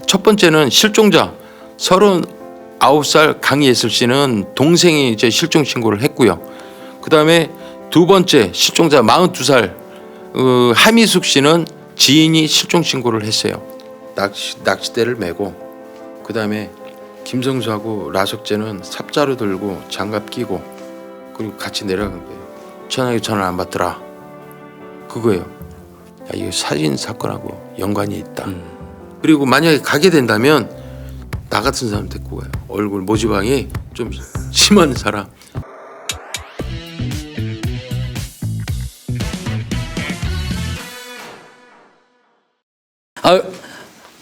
첫 번째는 실종자 39살 강예슬 씨는 동생이 이제 실종 신고를 했고요. 그다음에 두 번째 실종자 42살 하미숙 씨는 지인이 실종 신고를 했어요. 낚싯대를 메고 그다음에 김성수하고 라석재는 삽자루 들고 장갑 끼고 그리고 같이 내려간 거예요. 전화기 전화 안 받더라. 그거예요. 야, 이거 살인 사건하고 연관이 있다. 그리고 만약에 가게 된다면 나 같은 사람 데리고 가요. 얼굴 모지방이 좀 심한 사람.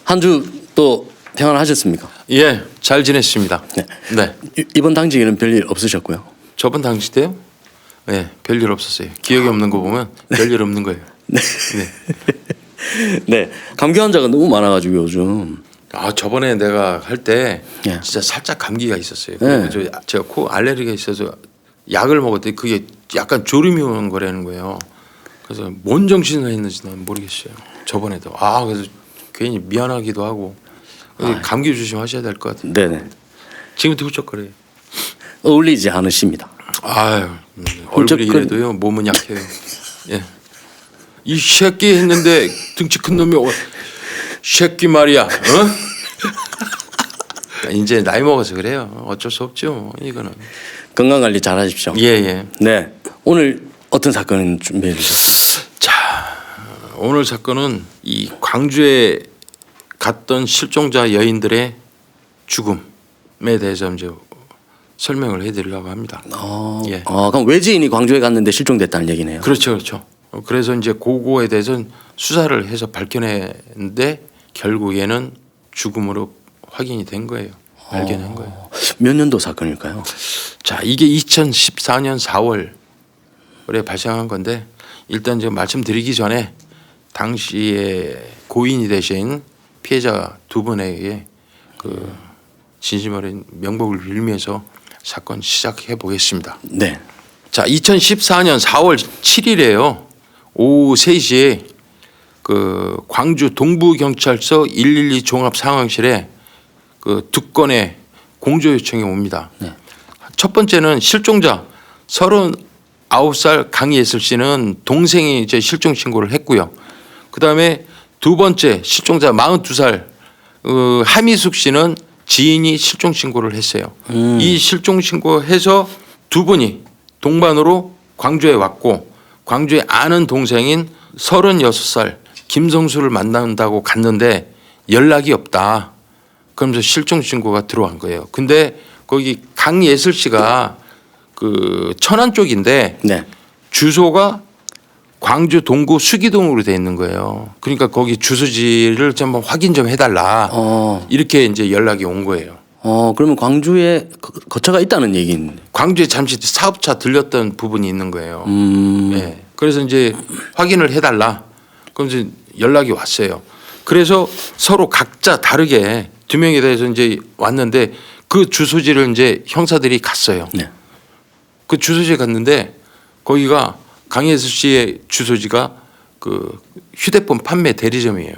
한 주 또 평안하셨습니까? 예, 잘 지냈습니다. 네. 네. 이번 당직에는 별일 없으셨고요? 저번 당시 때요? 네, 별일 없었어요. 기억이 없는 거 보면 별일 없는 거예요. 네. 네. 감기 환자가 너무 많아가지고 요즘. 저번에 내가 할 때 예. 진짜 살짝 감기가 있었어요. 예. 제가 코 알레르기가 있어서 약을 먹었더니 그게 약간 졸음이 오는 거라는 거예요. 그래서 뭔 정신을 했는지 난 모르겠어요. 저번에도 그래서 괜히 미안하기도 하고 감기 조심하셔야 될 것 같아요. 네네. 지금도 훌쩍거려요. 어울리지 않으십니다. 얼굴이 이래도요 몸은 약해요. 예. 이 새끼 했는데 등치 큰 놈이 새끼 말이야. 이제 나이 먹어서 그래요. 어쩔 수 없죠. 이거는. 건강 관리 잘하십시오. 예. 네. 오늘 어떤 사건 준비해 주셨어요? 자, 오늘 사건은 이 광주에 갔던 실종자 여인들의 죽음에 대해서 이제 설명을 해드리려고 합니다. 예. 그럼 외지인이 광주에 갔는데 실종됐다는 얘기네요. 그렇죠. 그래서 이제 그거에 대해서는 수사를 해서 밝혀냈는데 결국에는 죽음으로 확인이 된 거예요. 발견한 거예요. 몇 년도 사건일까요? 자, 이게 2014년 4월에 발생한 건데 일단 제가 말씀드리기 전에 당시에 고인이 되신 피해자 두 분에게 그 진심 어린 명복을 빌면서 사건 시작해 보겠습니다. 네. 자, 2014년 4월 7일에요. 오후 3시에 그 광주 동부경찰서 112 종합상황실에 그 두 건의 공조 요청이 옵니다. 네. 첫 번째는 실종자 39살 강예슬 씨는 동생이 이제 실종 신고를 했고요. 그다음에 두 번째 실종자 42살 하미숙 씨는 지인이 실종 신고를 했어요. 이 실종 신고해서 두 분이 동반으로 광주에 왔고 광주에 아는 동생인 36살 김성수를 만난다고 갔는데 연락이 없다. 그러면서 실종 신고가 들어간 거예요. 근데 거기 강예슬 씨가 그 천안 쪽인데 네. 주소가 광주 동구 수기동으로 돼 있는 거예요. 그러니까 거기 주소지를 좀 확인 좀 해달라. 이렇게 이제 연락이 온 거예요. 그러면 광주에 거처가 있다는 얘기인데. 광주에 잠시 사업차 들렸던 부분이 있는 거예요. 네. 그래서 이제 확인을 해달라. 그럼 이제 연락이 왔어요. 그래서 서로 각자 다르게 두 명에 대해서 이제 왔는데 그 주소지를 이제 형사들이 갔어요. 네. 그 주소지에 갔는데 거기가 강예슬 씨의 주소지가 그 휴대폰 판매 대리점이에요.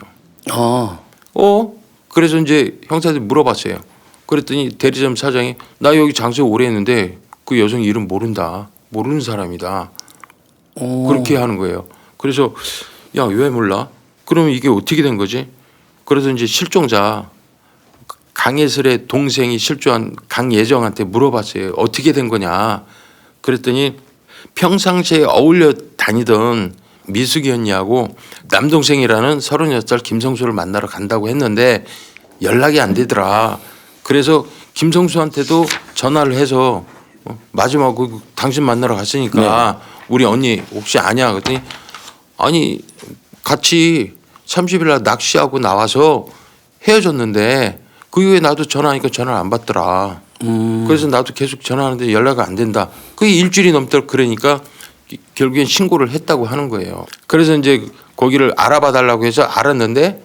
그래서 이제 형사들이 물어봤어요. 그랬더니 대리점 사장이 나 여기 장소 오래 했는데 그 여성 이름 모른다. 모르는 사람이다. 그렇게 하는 거예요. 그래서 야, 왜 몰라? 그러면 이게 어떻게 된 거지? 그래서 이제 실종자 강예슬의 동생이 실종한 강예정한테 물어봤어요. 어떻게 된 거냐? 그랬더니 평상시에 어울려 다니던 미숙이 언니하고 남동생이라는 36살 김성수를 만나러 간다고 했는데 연락이 안 되더라. 그래서 김성수한테도 전화를 해서 마지막으로 당신 만나러 갔으니까 우리 언니 혹시 아냐? 그랬더니 아니 같이 30일 날 낚시하고 나와서 헤어졌는데 그 이후에 나도 전화하니까 전화를 안 받더라. 그래서 나도 계속 전화하는데 연락이 안 된다. 그게 일주일이 넘도록 그러니까 결국엔 신고를 했다고 하는 거예요. 그래서 이제 거기를 알아봐 달라고 해서 알았는데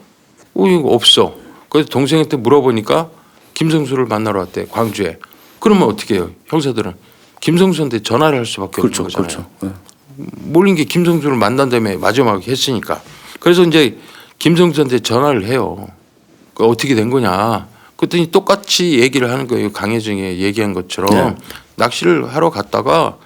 이거 없어. 그래서 동생한테 물어보니까 김성수를 만나러 왔대, 광주에. 그러면 어떻게 해요? 형사들은 김성수한테 전화를 할 수밖에 없는 거잖아요. 그렇죠. 네. 몰린 게 김성수를 만난 다음에 마지막에 했으니까. 그래서 이제 김성수한테 전화를 해요. 그 어떻게 된 거냐. 그랬더니 똑같이 얘기를 하는 거예요. 강혜정이 얘기한 것처럼 네. 낚시를 하러 갔다가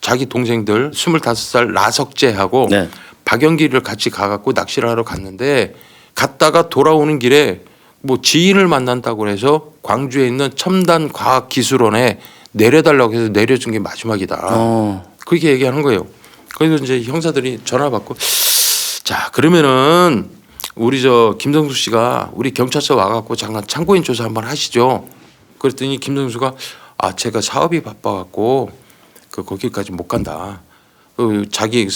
자기 동생들 25살 나석재하고 네. 박영길을 같이 가갖고 낚시를 하러 갔는데 갔다가 돌아오는 길에 뭐 지인을 만난다고 해서 광주에 있는 첨단과학기술원에 내려달라고 해서 내려준 게 마지막이다. 그렇게 얘기하는 거예요. 그래서 이제 형사들이 전화 받고 자 그러면은 우리 저 김성수 씨가 우리 경찰서 와갖고 잠깐 참고인 조사 한번 하시죠. 그랬더니 김성수가 아 제가 사업이 바빠갖고 그 거기까지 못 간다. 그 자기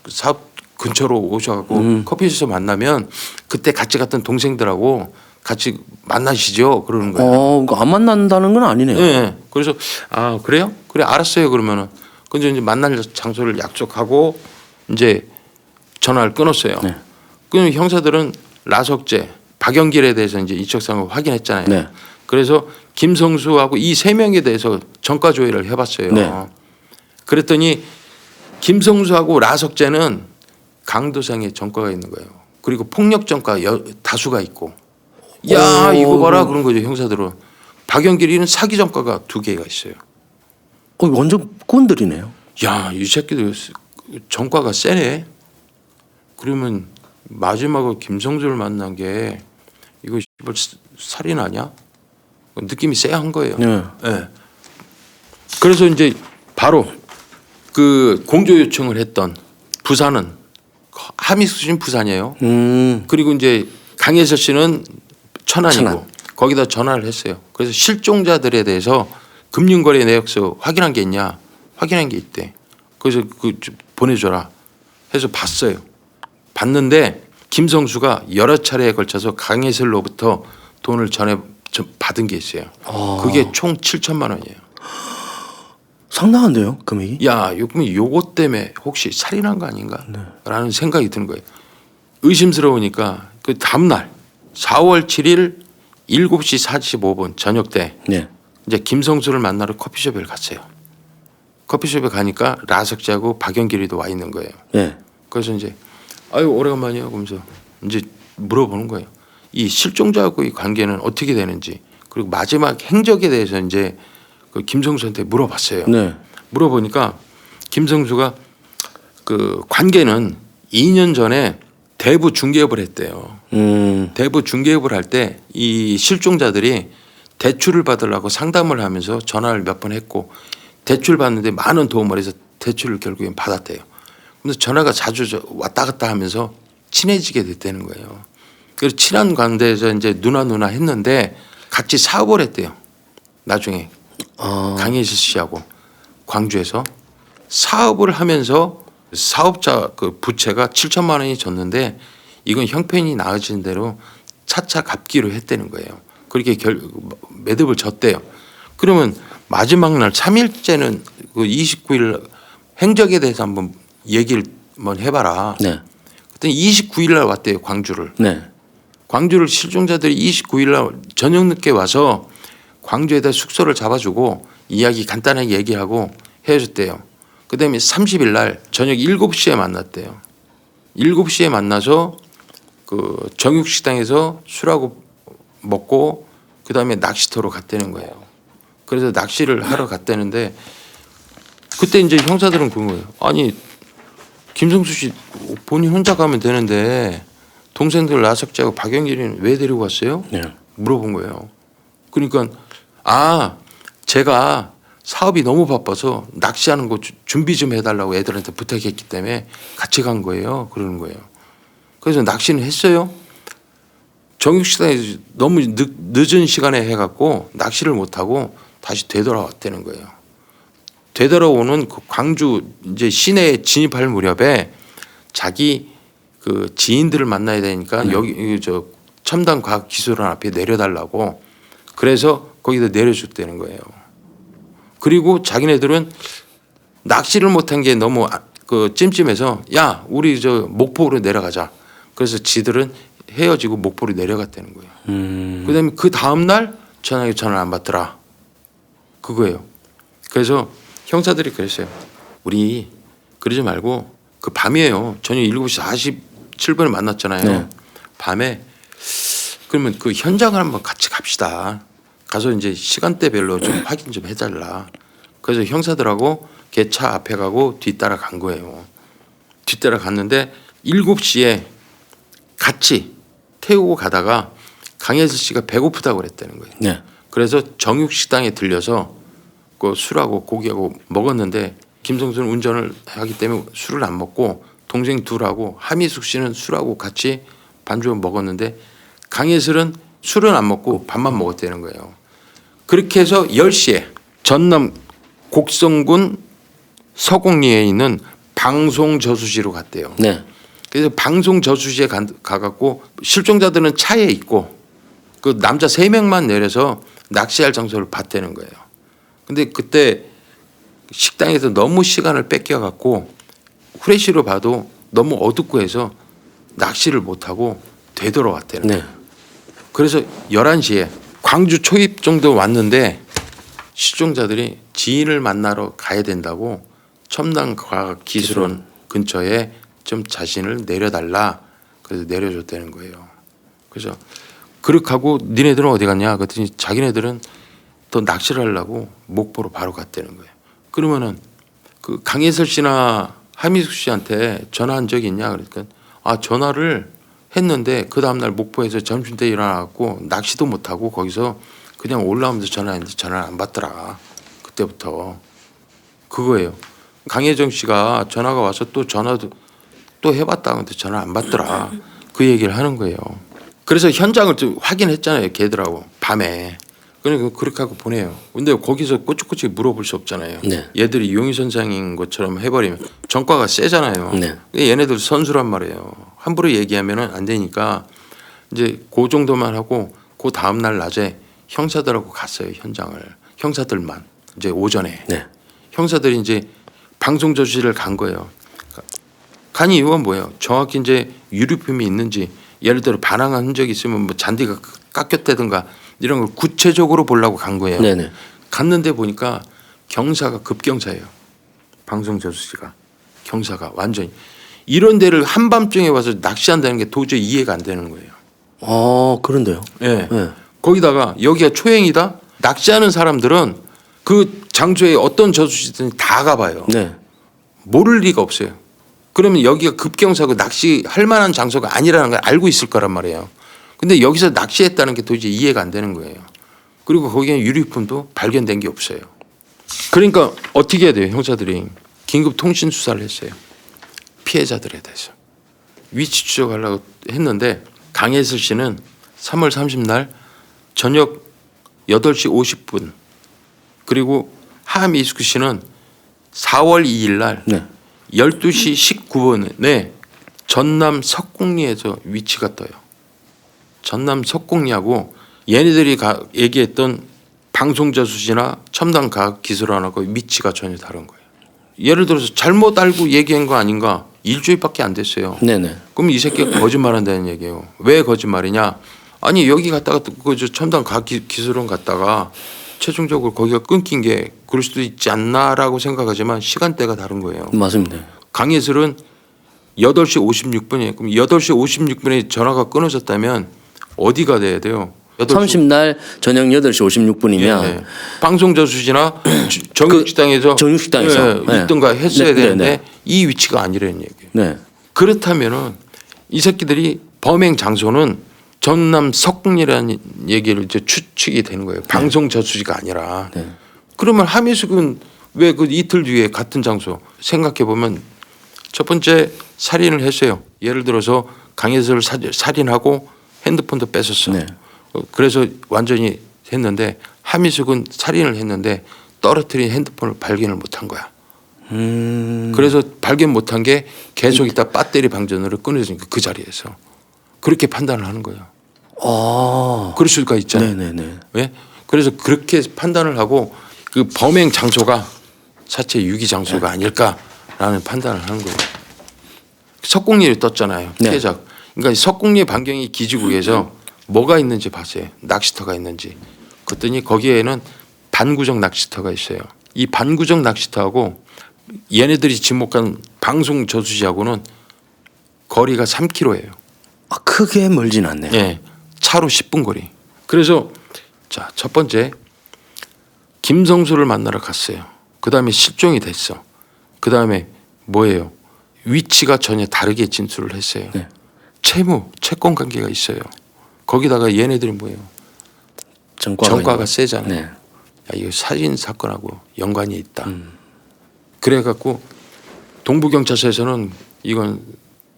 사업 근처로 오셔갖고 커피숍에서 만나면 그때 같이 갔던 동생들하고 같이 만나시죠. 그러는 거예요. 그거 안 만난다는 건 아니네요. 네. 그래서 아 그래요? 그래 알았어요. 그러면은 근데 이제 만날 장소를 약속하고 이제 전화를 끊었어요. 네. 그럼 형사들은 라석재, 박영길에 대해서 이제 이적사항을 확인했잖아요. 네. 그래서 김성수하고 이 세 명에 대해서 전과 조회를 해봤어요. 네. 그랬더니 김성수하고 라석재는 강도상의 전과가 있는 거예요. 그리고 폭력 전과 다수가 있고. 야 이거 봐라 그런 거죠 형사들은. 박영길이는 사기 전과가 2개가 있어요. 완전 꼰들이네요. 야 이 새끼들 전과가 세네. 그러면 마지막으로 김성수를 만난 게 이거 살인 아니야? 느낌이 쎄한 거예요. 네. 네. 그래서 이제 바로 그 공조 요청을 했던 부산은 함익수신 부산이에요. 그리고 이제 강혜서 씨는 천안이고 천안. 거기다 전화를 했어요. 그래서 실종자들에 대해서 금융거래 내역서 확인한 게 있냐? 확인한 게 있대. 그래서 그 좀 보내줘라 해서 봤어요. 봤는데 김성수가 여러 차례에 걸쳐서 강혜슬로부터 돈을 받은 게 있어요. 그게 총 7천만 원이에요. 상당한데요, 금액이? 야, 요거 때문에 혹시 살인한 거 아닌가라는 생각이 드는 거예요. 의심스러우니까 그 다음 날 4월 7일 7시 45분 저녁 때 네. 이제 김성수를 만나러 커피숍에 갔어요. 커피숍에 가니까 라석재하고 박영길이도 와 있는 거예요. 네. 그래서 이제 아유 오래간만이야 그러면서 이제 물어보는 거예요. 이 실종자하고 이 관계는 어떻게 되는지 그리고 마지막 행적에 대해서 이제 그 김성수한테 물어봤어요. 네. 물어보니까 김성수가 그 관계는 2년 전에 대부 중개업을 했대요. 대부 중개업을 할 때 이 실종자들이 대출을 받으려고 상담을 하면서 전화를 몇 번 했고 대출 받는데 많은 도움을 해서 대출을 결국엔 받았대요. 그래서 전화가 자주 왔다 갔다 하면서 친해지게 됐다는 거예요. 그래서 친한 관계에서 이제 누나 했는데 같이 사업을 했대요. 나중에 강혜실 씨하고 광주에서 사업을 하면서 사업자 그 부채가 7천만 원이 졌는데 이건 형편이 나아지는 대로 차차 갚기로 했다는 거예요. 그렇게 매듭을 졌대요. 그러면 마지막 날 3일째는 그 29일 행적에 대해서 한번 얘기를 한번 해봐라. 네. 그랬더니 29일 날 왔대요. 광주를. 네. 광주를 실종자들이 29일 날 저녁 늦게 와서 광주에다 숙소를 잡아주고 이야기 간단하게 얘기하고 헤어졌대요. 그다음에 30일 날 저녁 7시에 만났대요. 7시에 만나서 그 정육식당에서 술하고 먹고 그다음에 낚시터로 갔다는 거예요. 그래서 낚시를 하러 갔다는데 그때 이제 형사들은 그런 거예요. 아니 김성수 씨 본인 혼자 가면 되는데 동생들 라석재하고 박영길이는 왜 데리고 왔어요? 네. 물어본 거예요. 그러니까 제가 사업이 너무 바빠서 낚시하는 거 준비 좀 해달라고 애들한테 부탁했기 때문에 같이 간 거예요. 그러는 거예요. 그래서 낚시는 했어요. 정육식당에 너무 늦은 시간에 해갖고 낚시를 못하고 다시 되돌아왔다는 거예요. 되돌아오는 그 광주 이제 시내에 진입할 무렵에 자기 그 지인들을 만나야 되니까 여기 저 첨단과학기술원 앞에 내려달라고 그래서 거기다 내려줬다는 거예요. 그리고 자기네들은 낚시를 못한 게 너무 그 찜찜해서 야 우리 저 목포로 내려가자. 그래서 지들은 헤어지고 목포로 내려갔다는 거예요. 그다음에 그 다음 날 전화를 안 받더라. 그거예요. 그래서 형사들이 그랬어요. 우리 그러지 말고 그 밤이에요. 저녁 7시 47분에 만났잖아요. 네. 밤에 그러면 그 현장을 한번 같이 갑시다. 가서 이제 시간대별로 좀 확인 좀 해달라. 그래서 형사들하고 걔 차 앞에 가고 뒤따라 간 거예요. 뒤따라 갔는데 7시에 같이 태우고 가다가 강혜슬 씨가 배고프다고 그랬다는 거예요. 네. 그래서 정육식당에 들려서 그 술하고 고기하고 먹었는데 김성수는 운전을 하기 때문에 술을 안 먹고 동생 둘하고 하미숙 씨는 술하고 같이 반주 먹었는데 강혜슬은 술은 안 먹고 밥만 먹었다는 거예요. 그렇게 해서 10시에 전남 곡성군 서곡리에 있는 방송저수지로 갔대요. 네. 그래서 방송저수지에 가갖고 실종자들은 차에 있고 그 남자 3명만 내려서 낚시할 장소를 봤다는 거예요. 근데 그때 식당에서 너무 시간을 뺏겨갖고 후레쉬로 봐도 너무 어둡고 해서 낚시를 못하고 되돌아왔다는 거예요. 네. 그래서 11시에 광주 초입 정도 왔는데 실종자들이 지인을 만나러 가야 된다고 첨단과학기술원 근처에 좀 자신을 내려달라. 그래서 내려줬다는 거예요. 그래서 그렇게 하고 니네들은 어디 갔냐 그랬더니 자기네들은 더 낚시를 하려고 목포로 바로 갔다는 거예요. 그러면은 그 강혜슬 씨나 하미숙 씨한테 전화한 적이 있냐 그러니까 아 전화를 했는데 그 다음날 목포에서 점심때 일어나갖고 낚시도 못하고 거기서 그냥 올라오면서 전화했는데 전화를 안 받더라. 그때부터 그거예요. 강혜정 씨가 전화가 와서 또 전화도 또 해봤다 근데 전화 안 받더라. 그 얘기를 하는 거예요. 그래서 현장을 좀 확인했잖아요. 걔들하고 밤에. 그러니까 그렇게 하고 보내요. 근데 거기서 꼬치꼬치 물어볼 수 없잖아요. 네. 얘들이 용의 선상인 것처럼 해버리면 전과가 세잖아요. 네. 얘네들 선수란 말이에요. 함부로 얘기하면은 안 되니까 이제 그 정도만 하고 그 다음 날 낮에 형사들하고 갔어요. 현장을. 형사들만 이제 오전에. 네. 형사들이 이제 방송 저지를 간 거예요. 간 이유가 뭐예요? 정확히 이제 유류품이 있는지 예를 들어 반항한 흔적이 있으면 뭐 잔디가 깎였다든가 이런 걸 구체적으로 보려고 간 거예요. 네네. 갔는데 보니까 경사가 급경사예요. 방송 저수지가 경사가 완전히 이런 데를 한밤중에 와서 낚시한다는 게 도저히 이해가 안 되는 거예요. 그런데요. 예. 네. 거기다가 여기가 초행이다. 낚시하는 사람들은 그 장소에 어떤 저수지든 다 가봐요. 네. 모를 리가 없어요. 그러면 여기가 급경사고 낚시할 만한 장소가 아니라는 걸 알고 있을 거란 말이에요. 근데 여기서 낚시했다는 게 도저히 이해가 안 되는 거예요. 그리고 거기에 유류품도 발견된 게 없어요. 그러니까 어떻게 해야 돼요? 형사들이 긴급 통신 수사를 했어요. 피해자들에 대해서. 위치 추적하려고 했는데 강혜슬 씨는 3월 30날 저녁 8시 50분 그리고 하미숙 씨는 4월 2일 날 네. 12시 19분에 전남 석곡리에서 위치가 떠요. 전남 석곡리하고 얘네들이 얘기했던 방송저수지나 첨단과학기술원하고 위치가 전혀 다른 거예요. 예를 들어서 잘못 알고 얘기한 거 아닌가 일주일밖에 안 됐어요. 네네. 그럼 이 새끼가 거짓말한다는 얘기예요. 왜 거짓말이냐? 아니 여기 갔다가 그 첨단과학기술원 갔다가 최종적으로 거기가 끊긴 게 그럴 수도 있지 않나라고 생각하지만 시간대가 다른 거예요. 맞습니다. 강예슬은 8시 56분이에요. 그럼 8시 56분에 전화가 끊어졌다면 어디가 돼야 돼요? 30날 저녁 8시 56분이면 예. 방송저수지나 정육식당에서 정육식당에서 예, 있던가 했어야 네, 되는데 네, 네. 이 위치가 아니라는 얘기예요. 네. 그렇다면은 이 새끼들이 범행 장소는 전남 석궁이라는 얘기를 이제 추측이 되는 거예요. 방송 저수지가 아니라. 네. 그러면 하미숙은 왜 그 이틀 뒤에 같은 장소 생각해 보면 첫 번째 살인을 했어요. 예를 들어서 강혜슬을 살인하고 핸드폰도 뺏었어. 네. 그래서 완전히 했는데 하미숙은 살인을 했는데 떨어뜨린 핸드폰을 발견을 못한 거야. 그래서 발견 못한 게 계속 있다 배터리 방전으로 끊어지니까 그 자리에서 그렇게 판단을 하는 거예요. 그럴 수가 있잖아요. 네네네. 왜? 그래서 그렇게 판단을 하고 그 범행 장소가 사체 유기 장소가 아닐까라는 판단을 하는 거예요. 석궁리를 떴잖아요. 네. 피해자. 그러니까 석궁리 반경이 기지국에서 뭐가 있는지 봤어요. 낚시터가 있는지. 그랬더니 거기에는 반구정 낚시터가 있어요. 이 반구정 낚시터하고 얘네들이 지목한 방송 저수지하고는 거리가 3km예요. 크게 멀진 않네요. 예. 차로 10분 거리. 그래서 자, 첫 번째 김성수를 만나러 갔어요. 그 다음에 실종이 됐어. 그 다음에 뭐예요? 위치가 전혀 다르게 진술을 했어요. 네. 채권 관계가 있어요. 거기다가 얘네들이 뭐예요? 전과가 세잖아요. 네. 야, 이거 살인 사건하고 연관이 있다. 그래갖고 동부경찰서에서는 이건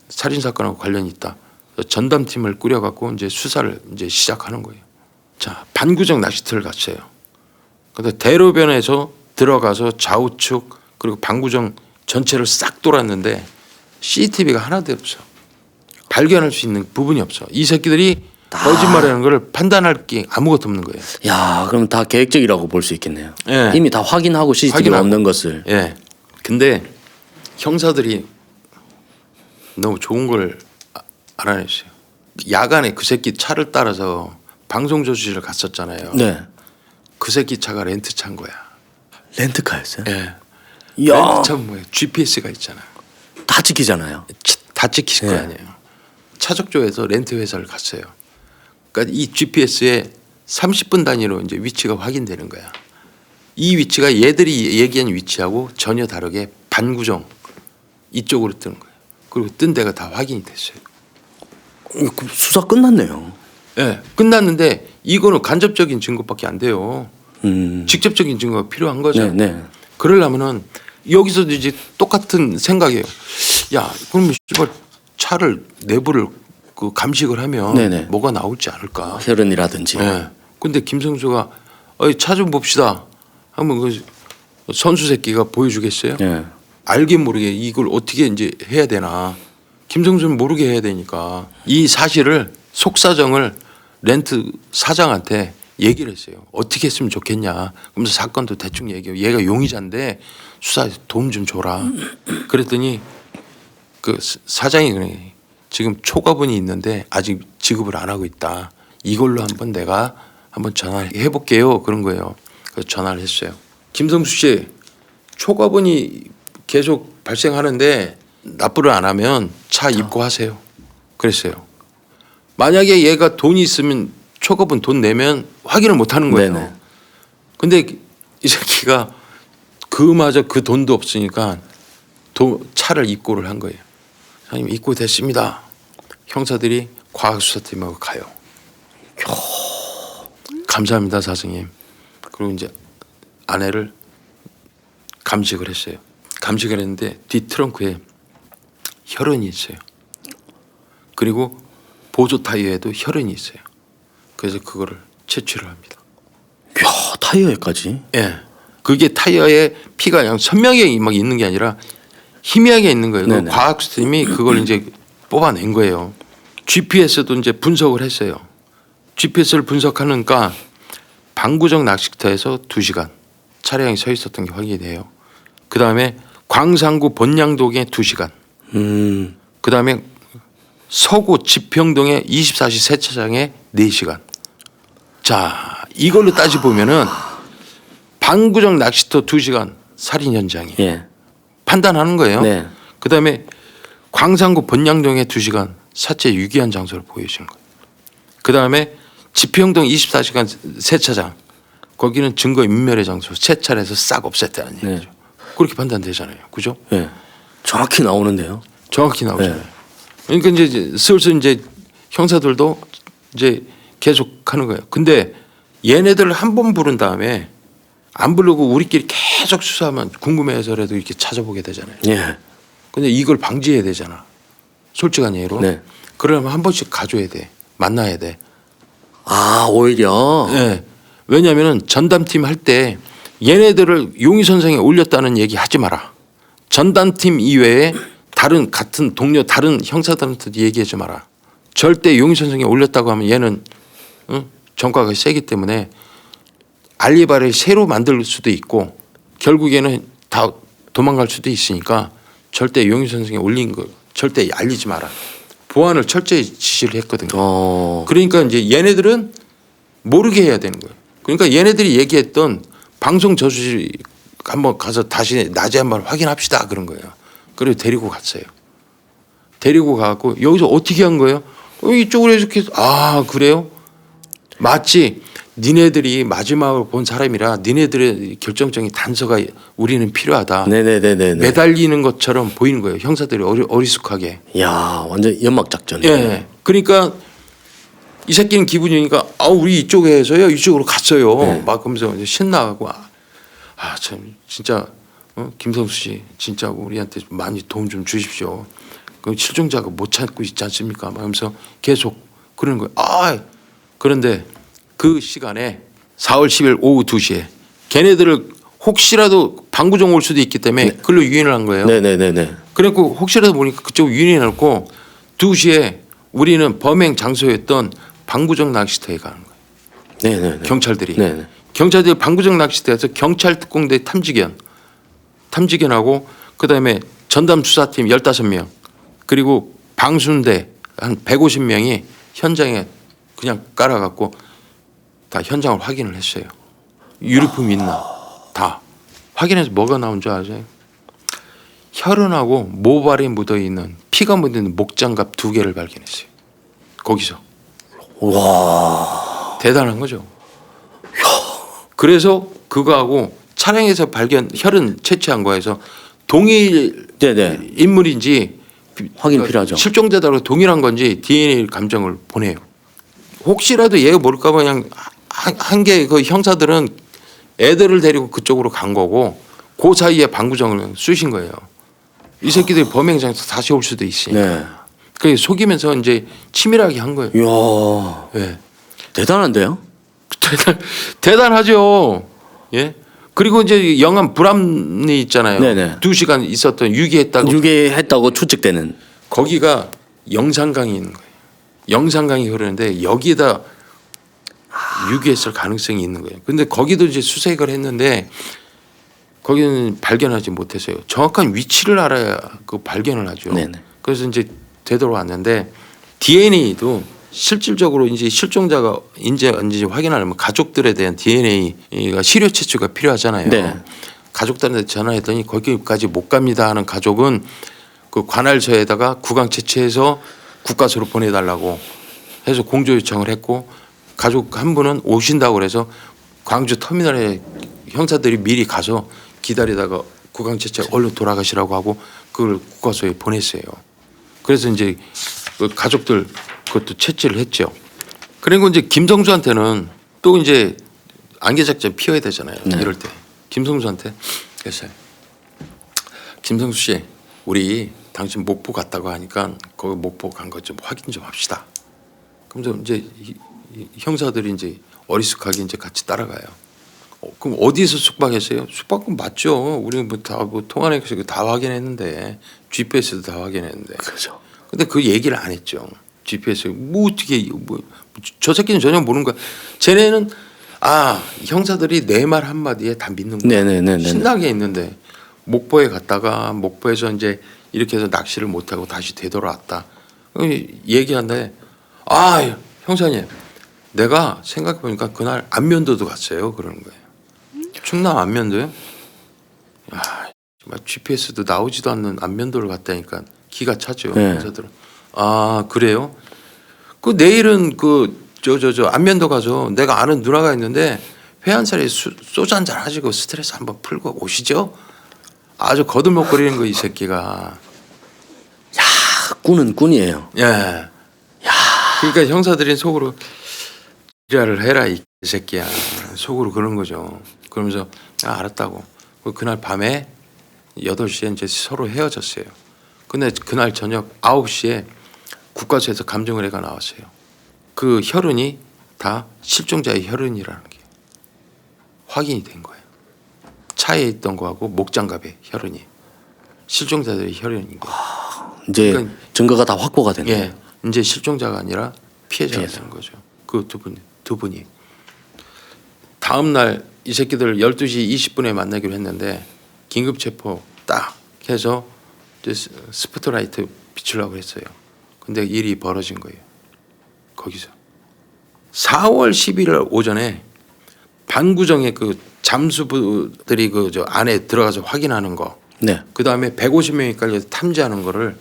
살인 사건하고 관련이 있다. 전담팀을 꾸려갖고 이제 수사를 이제 시작하는 거예요. 자, 반구정 낚시터를 갔어요. 근데 대로변에서 들어가서 좌우측 그리고 반구정 전체를 싹 돌았는데 CCTV가 하나도 없어. 발견할 수 있는 부분이 없어. 이 새끼들이 거짓말하는 걸 판단할 게 아무것도 없는 거예요. 야, 그럼 다 계획적이라고 볼 수 있겠네요. 예. 이미 다 확인하고 CCTV가 확인하고. 없는 것을. 예. 근데 형사들이 너무 좋은 걸 알아냈어요. 야간에 그 새끼 차를 따라서 방송 조치를 갔었잖아요. 네. 그 새끼 차가 렌트 차인 거야. 렌트카였어요? 예. 이야, 렌트 차는 뭐예요? GPS가 있잖아. 다 찍히잖아요. 다 찍히실 예. 거 아니에요. 차적조에서 렌트 회사를 갔어요. 그러니까 이 GPS에 30분 단위로 이제 위치가 확인되는 거야. 이 위치가 얘들이 얘기한 위치하고 전혀 다르게 반구정 이쪽으로 뜨는 거예요. 그리고 뜬 데가 다 확인이 됐어요. 그 수사 끝났네요. 예, 끝났는데 이거는 간접적인 증거밖에 안 돼요. 음. 직접적인 증거가 필요한 거죠. 네, 네. 그러려면은 여기서도 이제 똑같은 생각이에요. 야, 그러면 씨발 차를 내부를 그 감식을 하면 네네. 뭐가 나올지 않을까? 혈흔이라든지. 예. 근데 김성수가 차 좀 봅시다. 하면 그 선수 새끼가 보여주겠어요? 예. 알게 모르게 이걸 어떻게 이제 해야 되나. 김성수는 모르게 해야 되니까 이 사실을 속사정을 렌트 사장한테 얘기를 했어요. 어떻게 했으면 좋겠냐. 그러면서 사건도 대충 얘기해요. 얘가 용의자인데 수사에 도움 좀 줘라. 그랬더니 그 사장이 그래. 지금 초과분이 있는데 아직 지급을 안 하고 있다. 이걸로 한번 내가 한번 전화를 해볼게요. 그런 거예요. 그래서 전화를 했어요. 김성수 씨, 초과분이 계속 발생하는데 납부를 안 하면 차 입고하세요. 그랬어요. 만약에 얘가 돈이 있으면 초과분 돈 내면 확인을 못 하는 거예요. 네네. 근데 이 새끼가 그마저 그 돈도 없으니까 차를 입고를 한 거예요. 사장님 입고됐습니다. 형사들이 과학수사팀하고 가요. 감사합니다 사장님. 그리고 이제 아내를 감식을 했어요. 감식을 했는데 뒤 트렁크에 혈흔이 있어요. 그리고 보조 타이어에도 혈흔이 있어요. 그래서 그거를 채취를 합니다. 야, 타이어에까지. 예. 그게 타이어에 피가 그냥 선명하게 막 있는 게 아니라 희미하게 있는 거예요. 네네. 과학수팀이 그걸 이제 뽑아낸 거예요. GPS도 이제 분석을 했어요. GPS를 분석하니까 방구정 낚시터에서 2시간 차량이 서 있었던 게 확인이 돼요. 그 다음에 광산구 본양동에 2시간. 그 다음에 서구 지평동에 24시 세차장에 4시간. 자, 이걸로 따져보면은 방구정 낚시터 2시간 살인 현장이 예. 판단하는 거예요. 네. 그 다음에 광산구 본양동에 2시간 사체 유기한 장소를 보여주는 거예요. 그 다음에 지평동 24시간 세차장 거기는 증거 인멸의 장소 세차해서 싹 없앴다는 네. 얘기죠. 그렇게 판단되잖아요. 그죠? 예. 정확히 나오는데요. 정확히 나오잖아요. 네. 그러니까 이제 슬슬 이제 형사들도 이제 계속 하는 거예요. 근데 얘네들을 한 번 부른 다음에 안 부르고 우리끼리 계속 수사하면 궁금해서라도 이렇게 찾아보게 되잖아요. 예. 근데 이걸 방지해야 되잖아. 솔직한 예로. 네. 그러면 한 번씩 가줘야 돼. 만나야 돼. 아, 오히려. 네. 왜냐하면 전담팀 할 때 얘네들을 용의 선상에 올렸다는 얘기 하지 마라. 전담팀 이외에 다른 같은 동료 다른 형사들한테도 얘기하지 마라. 절대 용의 선상에 올렸다고 하면 얘는 전과가 세기 때문에 알리바를 새로 만들 수도 있고 결국에는 다 도망갈 수도 있으니까 절대 용의 선상에 올린 거 절대 알리지 마라. 보안을 철저히 지시를 했거든요. 그러니까 이제 얘네들은 모르게 해야 되는 거예요. 그러니까 얘네들이 얘기했던 방송 저수지 한번 가서 다시 낮에 한번 확인합시다 그런 거예요. 그리고 데리고 갔어요. 데리고 가고 여기서 어떻게 한 거예요? 이쪽으로 이렇게 그래요? 마치 니네들이 마지막으로 본 사람이라 니네들의 결정적인 단서가 우리는 필요하다. 네네네네. 매달리는 것처럼 보이는 거예요. 형사들이 어리숙하게. 야 완전 연막 작전이네. 예. 그러니까 이 새끼는 기분이 좋으니까 우리 이쪽에서요 이쪽으로 갔어요. 네. 막 그러면서 이제 신나고 참 진짜 김성수 씨 진짜 우리한테 좀 많이 도움 좀 주십시오. 그 실종자가 못 찾고 있지 않습니까? 막 하면서 계속 그러는 거예요. 그런데 그 시간에 4월 10일 오후 2시에 걔네들을 혹시라도 방구정 올 수도 있기 때문에 그걸로 유인을 한 거예요. 네네네네. 그래갖고 혹시라도 보니까 그쪽 유인해놓고 2시에 우리는 범행 장소였던 방구정 낚시터에 가는 거예요. 네네네. 경찰들이. 네네. 경찰들이 방구정 낚시터에서 경찰 특공대 탐지견하고 그다음에 전담 수사팀 15명 그리고 방순대 한 150명이 현장에 그냥 깔아갖고 다 현장을 확인을 했어요. 유류품 있나 다 확인해서 뭐가 나온 줄 아세요? 혈흔하고 모발에 묻어 있는 피가 묻어 있는 목장갑 2개를 발견했어요. 거기서. 와. 대단한 거죠. 그래서 그거하고 차량에서 발견 혈흔 채취한 거에서 동일 네네. 인물인지 확인 필요하죠. 실종자들하고 동일한 건지 DNA 감정을 보내요. 혹시라도 얘가 모를까 봐 그냥 한 개 그 형사들은 애들을 데리고 그쪽으로 간 거고 그 사이에 방구정을 쑤신 거예요. 이 새끼들이 범행장에서 다시 올 수도 있으니까. 네. 그게 속이면서 이제 치밀하게 한 거예요. 이야. 네. 대단한데요? 대단하죠. 예. 그리고 이제 영암 불암리 있잖아요. 네네. 2시간 있었던 유기했다고. 유괴했다고 추측되는. 거기가 영산강이 있는 거예요. 영산강이 흐르는데 여기에다 유기했을 가능성이 있는 거예요. 근데 거기도 이제 수색을 했는데 거기는 발견하지 못했어요. 정확한 위치를 알아야 그 발견을 하죠. 네네. 그래서 이제 되돌아왔는데 DNA도 실질적으로 이제 실종자가 인지 확인하려면 가족들에 대한 DNA가 시료 채취가 필요하잖아요. 네. 가족들한테 전화했더니 거기까지 못 갑니다 하는 가족은 그 관할서에다가 구강 채취해서 국가서로 보내달라고 해서 공조 요청을 했고 가족 한 분은 오신다고 그래서 광주 터미널에 형사들이 미리 가서 기다리다가 구강 채취 얼른 돌아가시라고 하고 그걸 국가서에 보냈어요. 그래서 이제 그 가족들 그것도 채취를 했죠. 그리고 이제 김성수한테는 또 이제 안개작전 피워야 되잖아요. 네. 이럴 때 김성수한테 그랬어요. 김성수 씨, 우리 당신 목포 갔다고 하니까 거기 목포 간 것 좀 확인 좀 합시다. 그러면서 이제 이 형사들이 이제 어리숙하게 이제 같이 따라가요. 그럼 어디에서 숙박했어요? 숙박은 맞죠. 우리는 뭐 통화내에서 다 확인했는데 GPS도 다 확인했는데. 그렇죠. 근데 그 얘기를 안 했죠. GPS 뭐 어떻게 저 새끼는 전혀 모르는 거야. 쟤네는 형사들이 내 말 한마디에 다 믿는 거야. 네네네. 신나게 있는데 목포에 갔다가 목포에서 이제 이렇게 해서 낚시를 못하고 다시 되돌아왔다. 얘기한데 형사님 내가 생각해보니까 그날 안면도도 갔어요. 그러는 거예요. 충남 안면도요? 정말 GPS도 나오지도 않는 안면도를 갔다니까 기가 차죠. 네. 형사들은. 그래요? 그 내일은 저 안면도 가서 내가 아는 누나가 있는데 회 한 살에 소주 한잔 하시고 스트레스 한번 풀고 오시죠? 아주 거들먹거리는 거 이 새끼가. 꾼은 꾼이에요. 예. 그러니까 형사들이 속으로 지랄을 해라 이 새끼야. 속으로 그런 거죠. 그러면서 알았다고. 그날 밤에 8시에 이제 서로 헤어졌어요. 근데 그날 저녁 9시에 국가서에서 감정의뢰가 나왔어요. 그 혈흔이 다 실종자의 혈흔이라는 게 확인이 된 거예요. 차에 있던 거하고 목장갑의 혈흔이 실종자들의 혈흔인 거예요. 이제 그러니까 증거가 다 확보가 되는 예, 이제 실종자가 아니라 피해자가 피해자. 되는 거죠. 그 두 분이. 다음 날 이 새끼들 12시 20분에 만나기로 했는데 긴급 체포 딱 해서 이제 스포트라이트 비추려고 했어요. 근데 일이 벌어진 거예요. 거기서 4월 11일 오전에 반구정의 그 잠수부들이 저 안에 들어가서 확인하는 거. 네. 그 다음에 150명이 깔려서 탐지하는 거를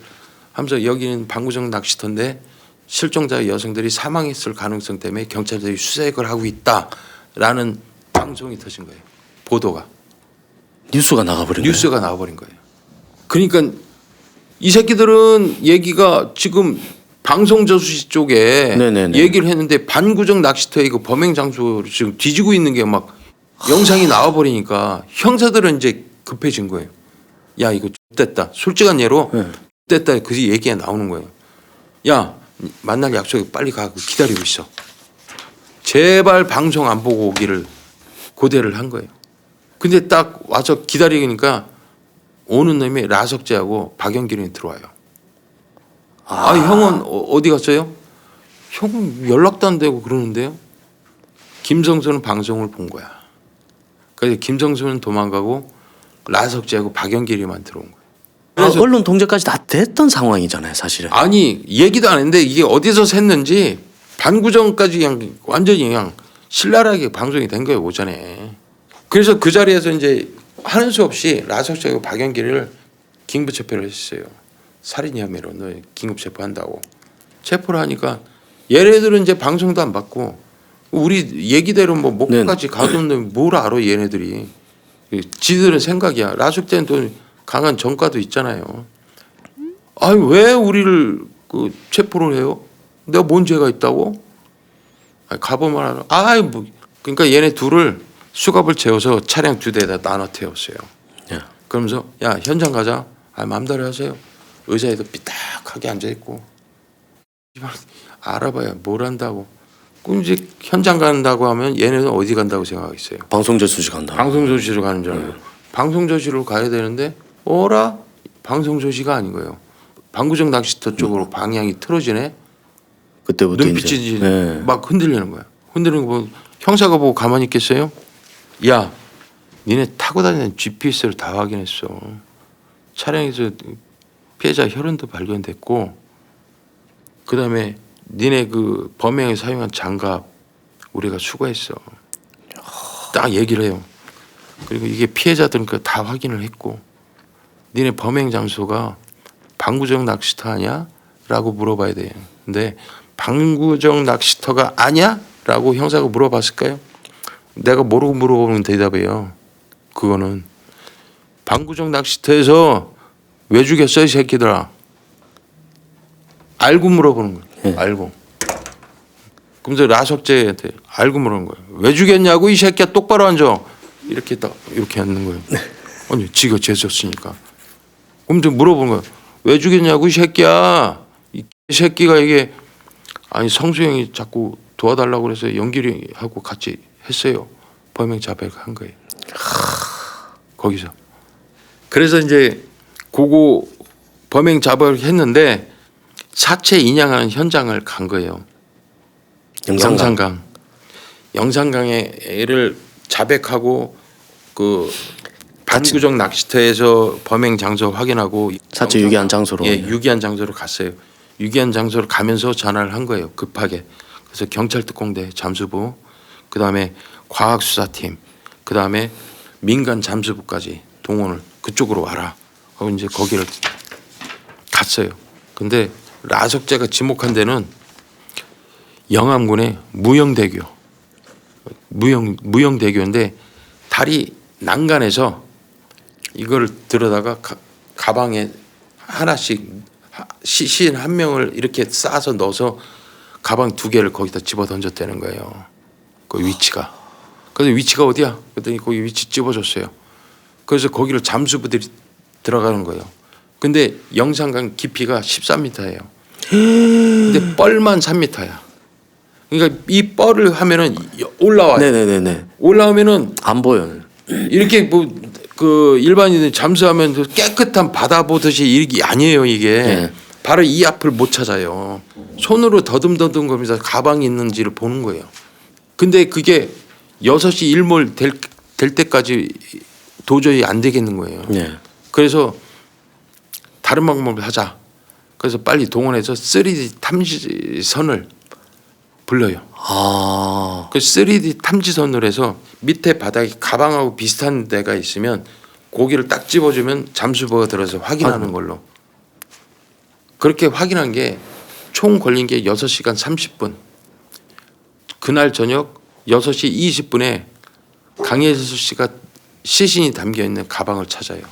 하면서 여기는 방구정 낚시터인데 실종자 여성들이 사망했을 가능성 때문에 경찰들이 수색을 하고 있다라는 방송이 터진 거예요. 보도가. 뉴스가 나가버린 거예요. 뉴스가 나와버린 거예요. 그러니까 이 새끼들은 얘기가 지금 방송저수지 쪽에 네네네. 얘기를 했는데 반구정 낚시터에 그 범행 장소를 지금 뒤지고 있는 게 막 영상이 나와버리니까 형사들은 이제 급해진 거예요. 야 이거 됐다. 솔직한 예로 됐다. 그 얘기가 나오는 거예요. 야 만날 약속에 빨리 가고 기다리고 있어. 제발 방송 안 보고 오기를 고대를 한 거예요. 근데 딱 와서 기다리니까 오는 놈이 라석재하고 박영길이 들어와요. 아 형은 어디 갔어요? 형 연락도 안 되고 그러는데요. 김성수는 방송을 본 거야. 그래서 김성수는 도망가고 라석재하고 박영길이만 들어온 거예요. 그래서 언론 통제까지 다 됐던 상황이잖아요, 사실은. 아니 얘기도 안 했는데 이게 어디서 샜는지 반구정까지 그냥 완전히 그냥 신랄하게 방송이 된 거예요 오전에. 그래서 그 자리에서 이제 하는 수 없이 라석재하고 박영길을 긴급 체포를 했어요. 살인 혐의로 너 긴급 체포한다고. 체포를 하니까 얘네들은 이제 방송도 안 받고 우리 얘기대로 뭐 목까지 가뒀는데 뭘 알아 얘네들이. 지들은 생각이야. 라석재는 또 강한 전과도 있잖아요. 아니 왜 우리를 그 체포를 해요? 내가 뭔 죄가 있다고? 아니, 가보면 알아. 아이 뭐 그러니까 얘네 둘을 수갑을 채워서 차량 2대에다 나눠 태웠어요. 예. 그러면서 야 현장 가자. 아 마음대로 하세요. 의자에도 삐딱하게 앉아 있고 알아봐야 뭘 한다고. 그럼 이제 현장 간다고 하면 얘네는 어디 간다고 생각하겠어요? 방송저수지 간다. 방송조시로 가는 줄 알고. 방송조시로 가야 되는데 어라? 방송조시가 아닌 거예요. 방구정 낚시터 쪽으로 방향이 틀어지네. 그때부터 눈빛이 이제 네. 막 흔들리는 거야. 흔들리는 거 보고 형사가 보고 가만히 있겠어요? 야 니네 타고 다니는 GPS를 다 확인했어. 차량에서 피해자 혈흔도 발견됐고 그다음에 니네 그 범행에 사용한 장갑 우리가 수거했어. 딱 얘기를 해요. 그리고 이게 피해자들은 그 다 확인을 했고 니네 범행 장소가 방구정 낚시터 아니야? 라고 물어봐야 돼요. 근데 방구정 낚시터가 아니야? 라고 형사가 물어봤을까요? 내가 모르고 물어보면 대답해요. 그거는 방구정 낚시터에서 왜 죽였어 이 새끼들아? 알고 물어보는 거예요. 알고. 그러면서 라석재한테 알고 물어보는 거예요. 왜 죽였냐고 이 새끼야 똑바로 앉아. 이렇게 딱 이렇게 앉는 거예요. 아니 지가 죄졌으니까. 그럼 좀 물어보는 거예요. 왜 죽였냐고 이 새끼야. 이 새끼가 이게 아니 성수형이 자꾸 도와달라고 그래서 영길이하고 같이 했어요. 범행 자백한 거예요. 거기서. 그래서 이제 그거 범행 자백을 했는데 사체 인양하는 현장을 간 거예요. 영산강에 애를 자백하고 그 반구정 낚시터에서 범행 장소 확인하고 사체 유기한 장소로. 예, 유기한 장소로 갔어요. 유기한 장소로 가면서 전화를 한 거예요. 급하게. 그래서 경찰특공대 잠수부, 그다음에 과학수사팀, 그다음에 민간 잠수부까지 동원을 그쪽으로 와라 하고 이제 거기를 갔어요. 근데 라석재가 지목한 데는 영암군의 무영대교인데 다리 난간에서 이걸 들어다가 가방에 하나씩 시신 한 명을 이렇게 싸서 넣어서 가방 2개를 거기다 집어 던졌다는 거예요. 그 위치가. 그래서 위치가 어디야? 그랬더니 거기 위치 집어줬어요. 그래서 거기를 잠수부들이 들어가는 거예요. 근데 영산강 깊이가 13m예요. 근데 뻘만 3m야. 그러니까 이 뻘을 하면은 올라와요. 네네네네. 올라오면은 안 보여요. 이렇게 뭐 그 일반인들 잠수하면 그 깨끗한 바다 보듯이 이게 아니에요 이게. 네. 바로 이 앞을 못 찾아요. 손으로 더듬더듬 거면서 가방이 있는지를 보는 거예요. 근데 그게 6시 일몰 될 때까지 도저히 안 되겠는 거예요. 네. 그래서 다른 방법을 하자. 그래서 빨리 동원해서 3D 탐지선을 불러요. 아. 그 3D 탐지선을 해서 밑에 바닥에 가방하고 비슷한 데가 있으면 고기를 딱 집어주면 잠수부가 들어서 확인하는 걸로. 그렇게 확인한 게 총 걸린 게 6시간 30분. 그날 저녁 6시 20분에 강혜수 씨가 시신이 담겨 있는 가방을 찾아요.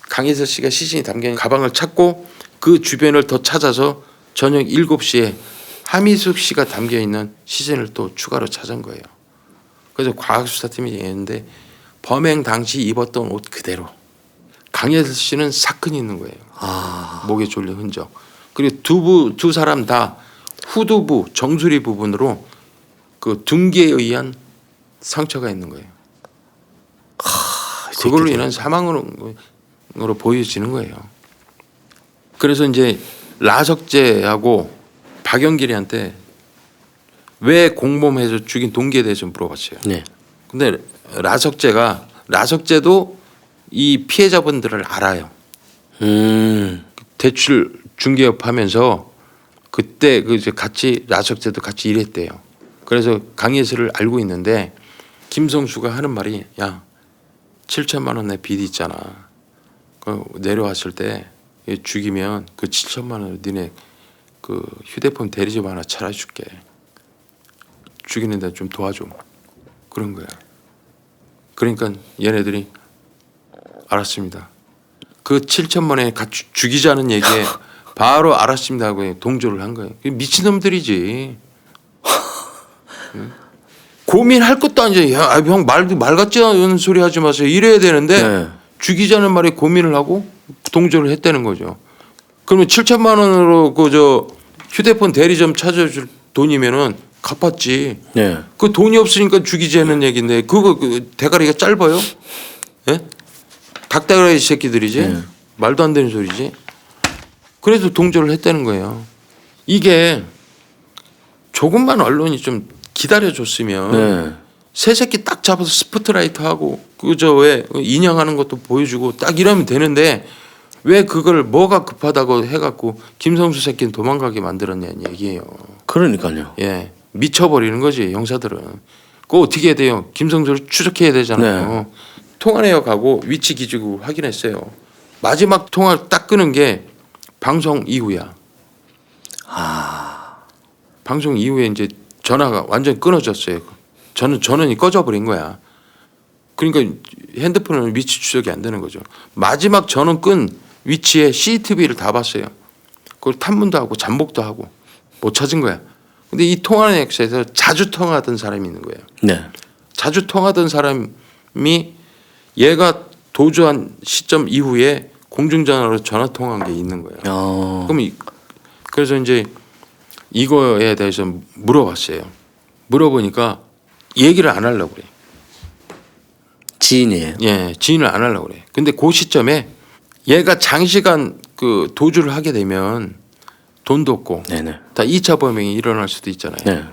강혜수 씨가 시신이 담겨 있는 가방을 찾고 그 주변을 더 찾아서 저녁 7시에 하미숙 씨가 담겨 있는 시신을 또 추가로 찾은 거예요. 그래서 과학수사팀이 얘기했는데 범행 당시 입었던 옷 그대로 강혜수 씨는 사건이 있는 거예요. 목에 졸린 흔적. 그리고 두 사람 다 후두부 정수리 부분으로 그 둔기에 의한 상처가 있는 거예요. 그걸로 인한 사망으로 보여지는 거예요. 그래서 이제 라석재하고 박영길이한테 왜 공범해서 죽인 동기에 대해서 물어봤어요. 네. 근데 라석재도 이 피해자분들을 알아요. 대출 중개업하면서 그때 그 이제 같이 라석재도 같이 일했대요. 그래서 강예슬을 알고 있는데 김성수가 하는 말이 야 7천만 원 내 빚이 있잖아. 그 내려왔을 때 죽이면 그 7천만 원을 니네 그 휴대폰 대리점 하나 차려줄게. 죽이는데 좀 도와줘. 그런 거야. 그러니까 얘네들이 알았습니다. 그 7천만 원에 같이 죽이자는 얘기에 바로 알았습니다 하고 동조를 한 거예요. 미친놈들이지. 고민할 것도 아니죠. 야, 형 말 같지 않은 소리 하지 마세요. 이래야 되는데 네. 죽이자는 말에 고민을 하고 동조를 했다는 거죠. 그러면 7천만 원으로 그 저 휴대폰 대리점 찾아줄 돈이면은 갚았지. 네. 그 돈이 없으니까 죽이자는 얘기인데 그거 그 대가리가 짧아요? 예? 닭대가리 새끼들이지. 네. 말도 안 되는 소리지. 그래도 동조를 했다는 거예요. 이게 조금만 언론이 좀 기다려줬으면 네. 새 새끼 딱 잡아서 스포트라이트 하고 그저 왜 인양하는 것도 보여주고 딱 이러면 되는데 왜 그걸 뭐가 급하다고 해갖고 김성수 새끼는 도망가게 만들었냐는 얘기예요. 그러니까요. 예, 미쳐버리는 거지 형사들은. 그거 어떻게 해야 돼요? 김성수를 추적해야 되잖아요. 통화 내역하고 위치 기지국 확인했어요. 마지막 통화를 딱 끄는 게 방송 이후야. 방송 이후에 이제 전화가 완전 끊어졌어요. 전원이 꺼져버린 거야. 그러니까 핸드폰은 위치 추적이 안 되는 거죠. 마지막 전원 끈 위치에 CCTV를 다 봤어요. 그걸 탐문도 하고 잠복도 하고 못 찾은 거야. 근데 이 통화 내역에서 자주 통화하던 사람이 있는 거예요. 네. 자주 통화하던 사람이 얘가 도주한 시점 이후에 공중전화로 전화 통화한 게 있는 거예요. 그럼 그래서 이제 이거에 대해서 물어봤어요. 물어보니까 얘기를 안 하려고 그래. 지인이에요. 예, 지인을 안 하려고 그래. 근데 그 시점에 얘가 장시간 그 도주를 하게 되면 돈도 없고 네네. 다 2차 범행이 일어날 수도 있잖아요. 네.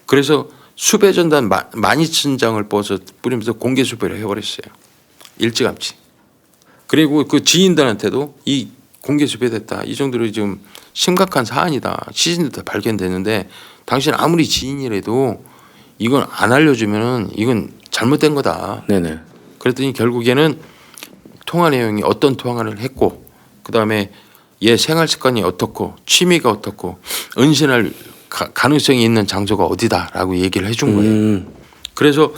그래서 수배 전단 12,000장을 뿌리면서 공개 수배를 해버렸어요. 일찌감치. 그리고 그 지인들한테도 이 공개 수배됐다. 이 정도로 좀 심각한 사안이다. 시신도 다 발견되는데 당신 아무리 지인이라도 이건 안 알려주면은 이건 잘못된 거다. 네네. 그랬더니 결국에는 통화 내용이 어떤 통화를 했고 그다음에 얘 생활 습관이 어떻고 취미가 어떻고 은신할 가능성이 있는 장소가 어디다라고 얘기를 해준 거예요. 그래서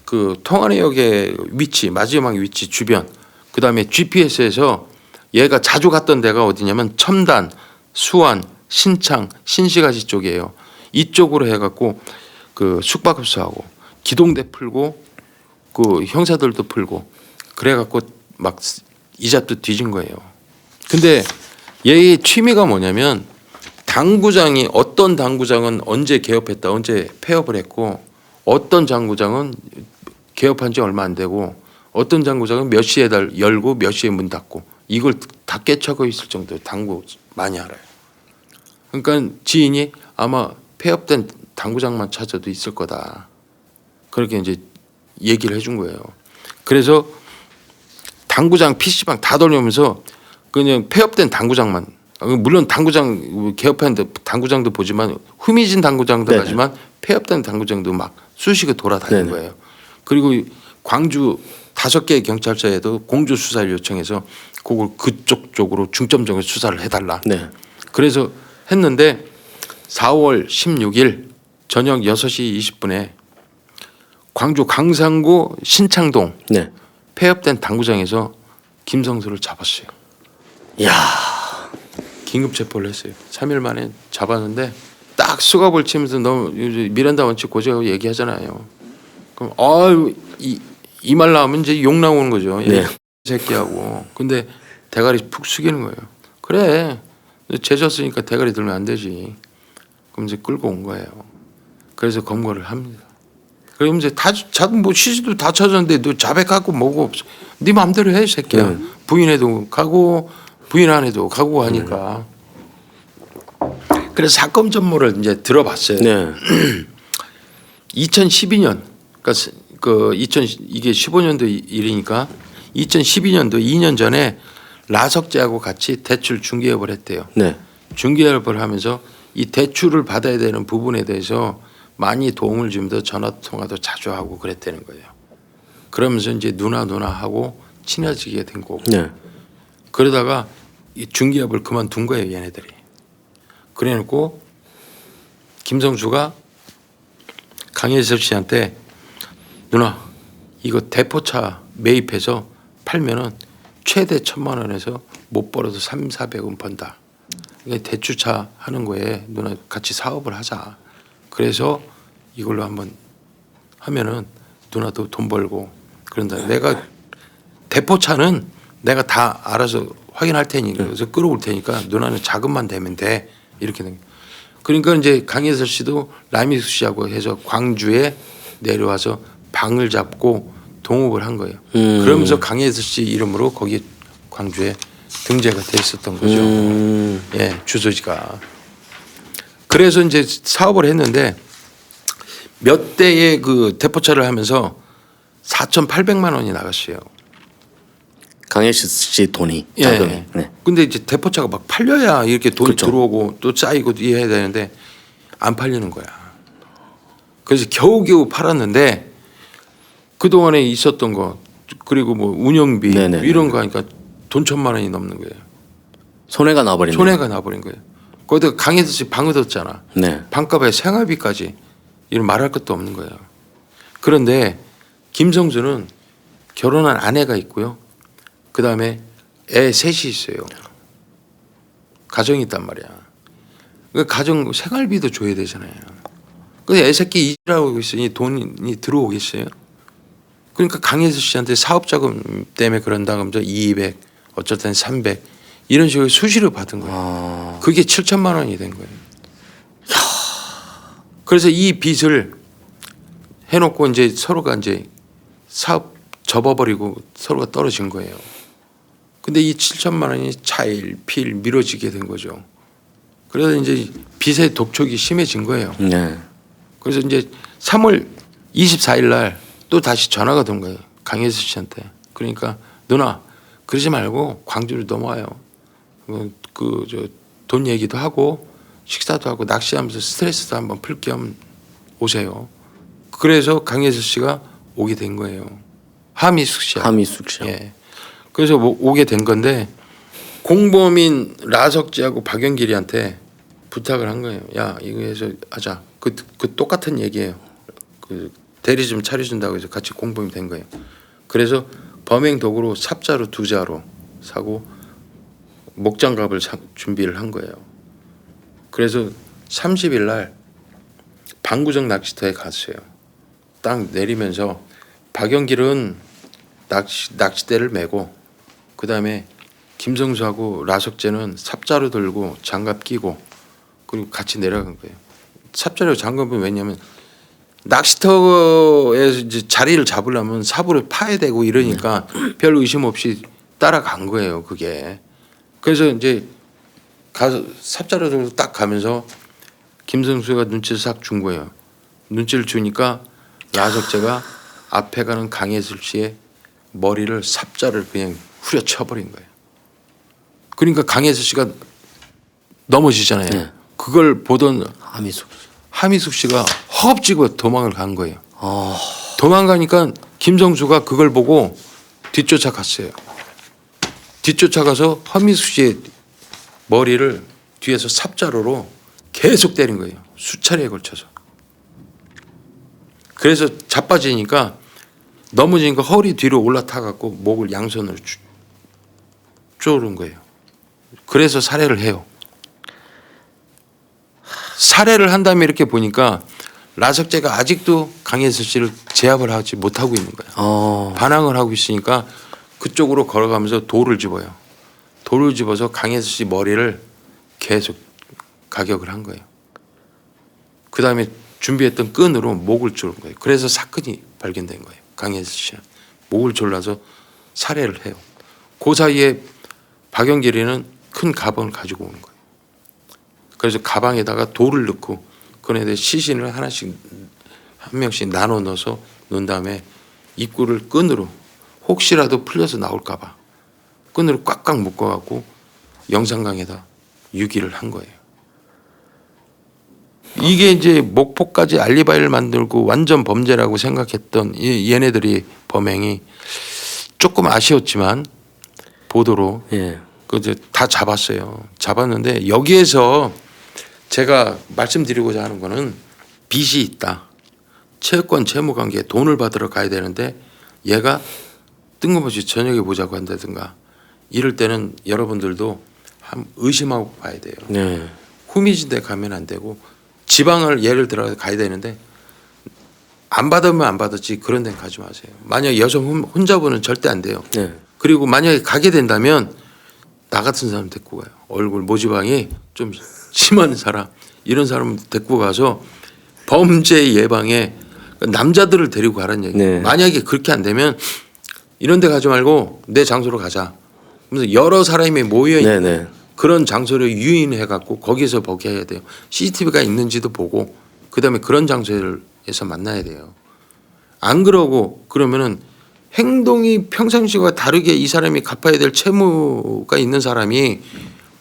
그 통화 내역의 위치 마지막 위치 주변 그다음에 GPS에서 얘가 자주 갔던 데가 어디냐면 첨단, 수안, 신창, 신시가지 쪽이에요. 이쪽으로 해갖고 그 숙박업소하고 기동대 풀고 그 형사들도 풀고 그래갖고 막 이잡도 뒤진 거예요. 근데 얘의 취미가 뭐냐면 당구장이 어떤 당구장은 언제 개업했다 언제 폐업을 했고 어떤 당구장은 개업한 지 얼마 안 되고 어떤 당구장은 몇 시에 열고 몇 시에 문 닫고 이걸 다 깨쳐고 있을 정도로 당구 많이 알아요. 그러니까 지인이 아마 폐업된 당구장만 찾아도 있을 거다. 그렇게 이제 얘기를 해준 거예요. 그래서 당구장 PC방 다 돌려면서 그냥 폐업된 당구장만 물론 당구장 개업한 당구장도 보지만 후미진 당구장도 네네. 가지만 폐업된 당구장도 막 수시가 돌아다닌 네네. 거예요. 그리고 광주 5개의 경찰서에도 공조 수사를 요청해서 그걸 그쪽 쪽으로 중점적으로 수사를 해달라. 네. 그래서 했는데 4월 16일 저녁 6시 20분에 광주 광산구 신창동 네. 폐업된 당구장에서 김성수를 잡았어요. 야. 긴급 체포를 했어요. 3일 만에 잡았는데 딱 수갑을 치면서 너 미란다 원칙 고지하고 얘기하잖아요. 그럼 이 말 나오면 이제 욕 나오는 거죠. 네. 새끼하고. 근데 대가리 푹 숙이는 거예요. 그래. 죄졌으니까 대가리 들면 안 되지. 그럼 이제 끌고 온 거예요. 그래서 검거를 합니다. 그럼 이제 뭐 시신도 다 찾았는데 너 자백하고 뭐고 없어. 네 마음대로 해, 새끼야. 부인해도 가고 부인 안 해도 가고 하니까. 그래서 사건 전모를 이제 들어봤어요. 네. 2012년, 그러니까 이게 15년도 일이니까 2012년도 2년 전에 라석제하고 같이 대출 중개업을 했대요. 네. 중개업을 하면서 이 대출을 받아야 되는 부분에 대해서 많이 도움을 주면서 전화 통화도 자주 하고 그랬다는 거예요. 그러면서 이제 누나 하고 친해지게 된 거고. 네. 그러다가 이 중개업을 그만둔 거예요, 얘네들이. 그래놓고 김성수가 강혜섭 씨한테 누나 이거 대포차 매입해서 팔면은 최대 1,000만 원에서 못 벌어도 300~400원 번다. 그러니까 대추차 하는 거에 누나 같이 사업을 하자. 그래서 이걸로 한번 하면은 누나도 돈 벌고 그런다. 내가 대포차는 내가 다 알아서 확인할 테니까 그래서 끌어올 테니까 누나는 자금만 대면 돼. 이렇게 된. 그러니까 이제 강혜설 씨도 라미수 씨하고 해서 광주에 내려와서 방을 잡고 동업을 한 거예요. 그러면서 강혜설 씨 이름으로 거기 광주에 등재가 돼 있었던 거죠. 예, 주소지가. 그래서 이제 사업을 했는데 몇 대의 그 대포차를 하면서 4,800만 원이 나갔어요. 강혜수 씨 돈이 예. 자금이. 네. 근데 이제 대포차가 막 팔려야 이렇게 돈이 그렇죠. 들어오고 또 쌓이고 이해야 되는데 안 팔리는 거야. 그래서 겨우겨우 팔았는데 그 동안에 있었던 거 그리고 뭐 운영비 네네네. 이런 거 하니까 돈 1,000만 원이 넘는 거예요. 손해가 나버린. 손해가 나버린 거예요. 거기다 강혜수 씨 방 얻었잖아. 네. 방값에 생활비까지 이런 말할 것도 없는 거예요. 그런데 김성수는 결혼한 아내가 있고요. 그 다음에 애 셋이 있어요. 가정이 있단 말이야. 그 가정 생활비도 줘야 되잖아요. 근데 애 새끼 일하고 있으니 돈이 들어오겠어요? 그러니까 강혜수 씨한테 사업자금 때문에 그런다 그러면서 200, 어쩔 땐 300 이런 식으로 수시로 받은 거예요. 그게 7,000만 원이 된 거예요. 그래서 이 빚을 해놓고 이제 서로가 이제 사업 접어버리고 서로가 떨어진 거예요. 근데 이 7,000만 원이 차일피일 미뤄지게 된 거죠. 그래서 이제 빚의 독촉이 심해진 거예요. 네. 그래서 이제 3월 24일 날 또 다시 전화가 온 거예요. 강혜수 씨한테. 그러니까 누나 그러지 말고 광주로 넘어와요. 돈 얘기도 하고 식사도 하고 낚시하면서 스트레스도 한번 풀 겸 오세요. 그래서 강혜수 씨가 오게 된 거예요. 하미숙 씨. 하미숙 씨. 예. 그래서 오게 된 건데 공범인 라석지하고 박영길이한테 부탁을 한 거예요. 야 이거 해서 하자. 그 똑같은 얘기예요. 그 대리 좀 차려준다고 해서 같이 공범이 된 거예요. 그래서 범행 도구로 삽자루 2자루 사고 목장갑을 준비를 한 거예요. 그래서 30일 날 방구정 낚시터에 갔어요. 딱 내리면서 박영길은 낚싯대를 메고 그 다음에 김성수하고 라석재는 삽자루 들고 장갑 끼고 그리고 같이 내려간 거예요. 삽자루 장갑은 왜냐하면 낚시터에 이제 자리를 잡으려면 삽으로 파야 되고 이러니까 별 의심 없이 따라간 거예요. 그게. 그래서 이제 가서 삽자루 들고 딱 가면서 김성수가 눈치를 싹 준 거예요. 눈치를 주니까 라석재가 앞에 가는 강혜슬 씨의 머리를 삽자를 그냥 후려쳐버린 거예요. 그러니까 강혜슬 씨가 넘어지잖아요. 네. 그걸 보던 하미숙 씨. 씨가 허겁지겁 도망을 간 거예요. 도망가니까 김성수가 그걸 보고 뒤쫓아갔어요. 뒤쫓아가서 하미숙 씨의 머리를 뒤에서 삽자루로 계속 때린 거예요. 수차례에 걸쳐서. 그래서 자빠지니까 넘어지니까 허리 뒤로 올라타 갖고 목을 양손으로 쪼는 거예요. 그래서 살해를 해요. 살해를 한 다음에 이렇게 보니까 라석재가 아직도 강혜수 씨를 제압을 하지 못하고 있는 거예요. 반항을 하고 있으니까 그쪽으로 걸어가면서 돌을 집어요. 돌을 집어서 강혜수 씨 머리를 계속 가격을 한 거예요. 그 다음에 준비했던 끈으로 목을 조른 거예요. 그래서 사건이 발견된 거예요. 강혜수 씨는 목을 졸라서 살해를 해요. 그 사이에 박영길이는 큰 가방을 가지고 오는 거예요. 그래서 가방에다가 돌을 넣고 그네들 시신을 하나씩 한 명씩 나눠 넣어서 넣은 다음에 입구를 끈으로 혹시라도 풀려서 나올까 봐 끈으로 꽉꽉 묶어갖고 영산강에다 유기를 한 거예요. 이게 이제 목포까지 알리바이를 만들고 완전 범죄라고 생각했던 얘네들이 범행이 조금 아쉬웠지만 보도로 그 다 잡았어요. 잡았는데 여기에서 제가 말씀드리고자 하는 거는 빚이 있다. 채권 채무 관계에 돈을 받으러 가야 되는데 얘가 뜬금없이 저녁에 보자고 한다든가 이럴 때는 여러분들도 한 의심하고 봐야 돼요. 네. 후미진 데 가면 안 되고 지방을 예를 들어 가야 되는데 안 받으면 안 받았지 그런 데는 가지 마세요. 만약 여성 혼자분은 절대 안 돼요. 네. 그리고 만약에 가게 된다면 나 같은 사람 데리고 가요. 얼굴 모지방이 좀 심한 사람 이런 사람 데리고 가서 범죄 예방에 남자들을 데리고 가라는 얘기예요. 네. 만약에 그렇게 안 되면 이런 데 가지 말고 내 장소로 가자. 그래서 여러 사람이 모여 있는 네네. 그런 장소를 유인해 갖고 거기서 보게 해야 돼요. CCTV가 있는지도 보고 그다음에 그런 장소에서 만나야 돼요. 안 그러고 그러면은 행동이 평상시와 다르게 이 사람이 갚아야 될 채무가 있는 사람이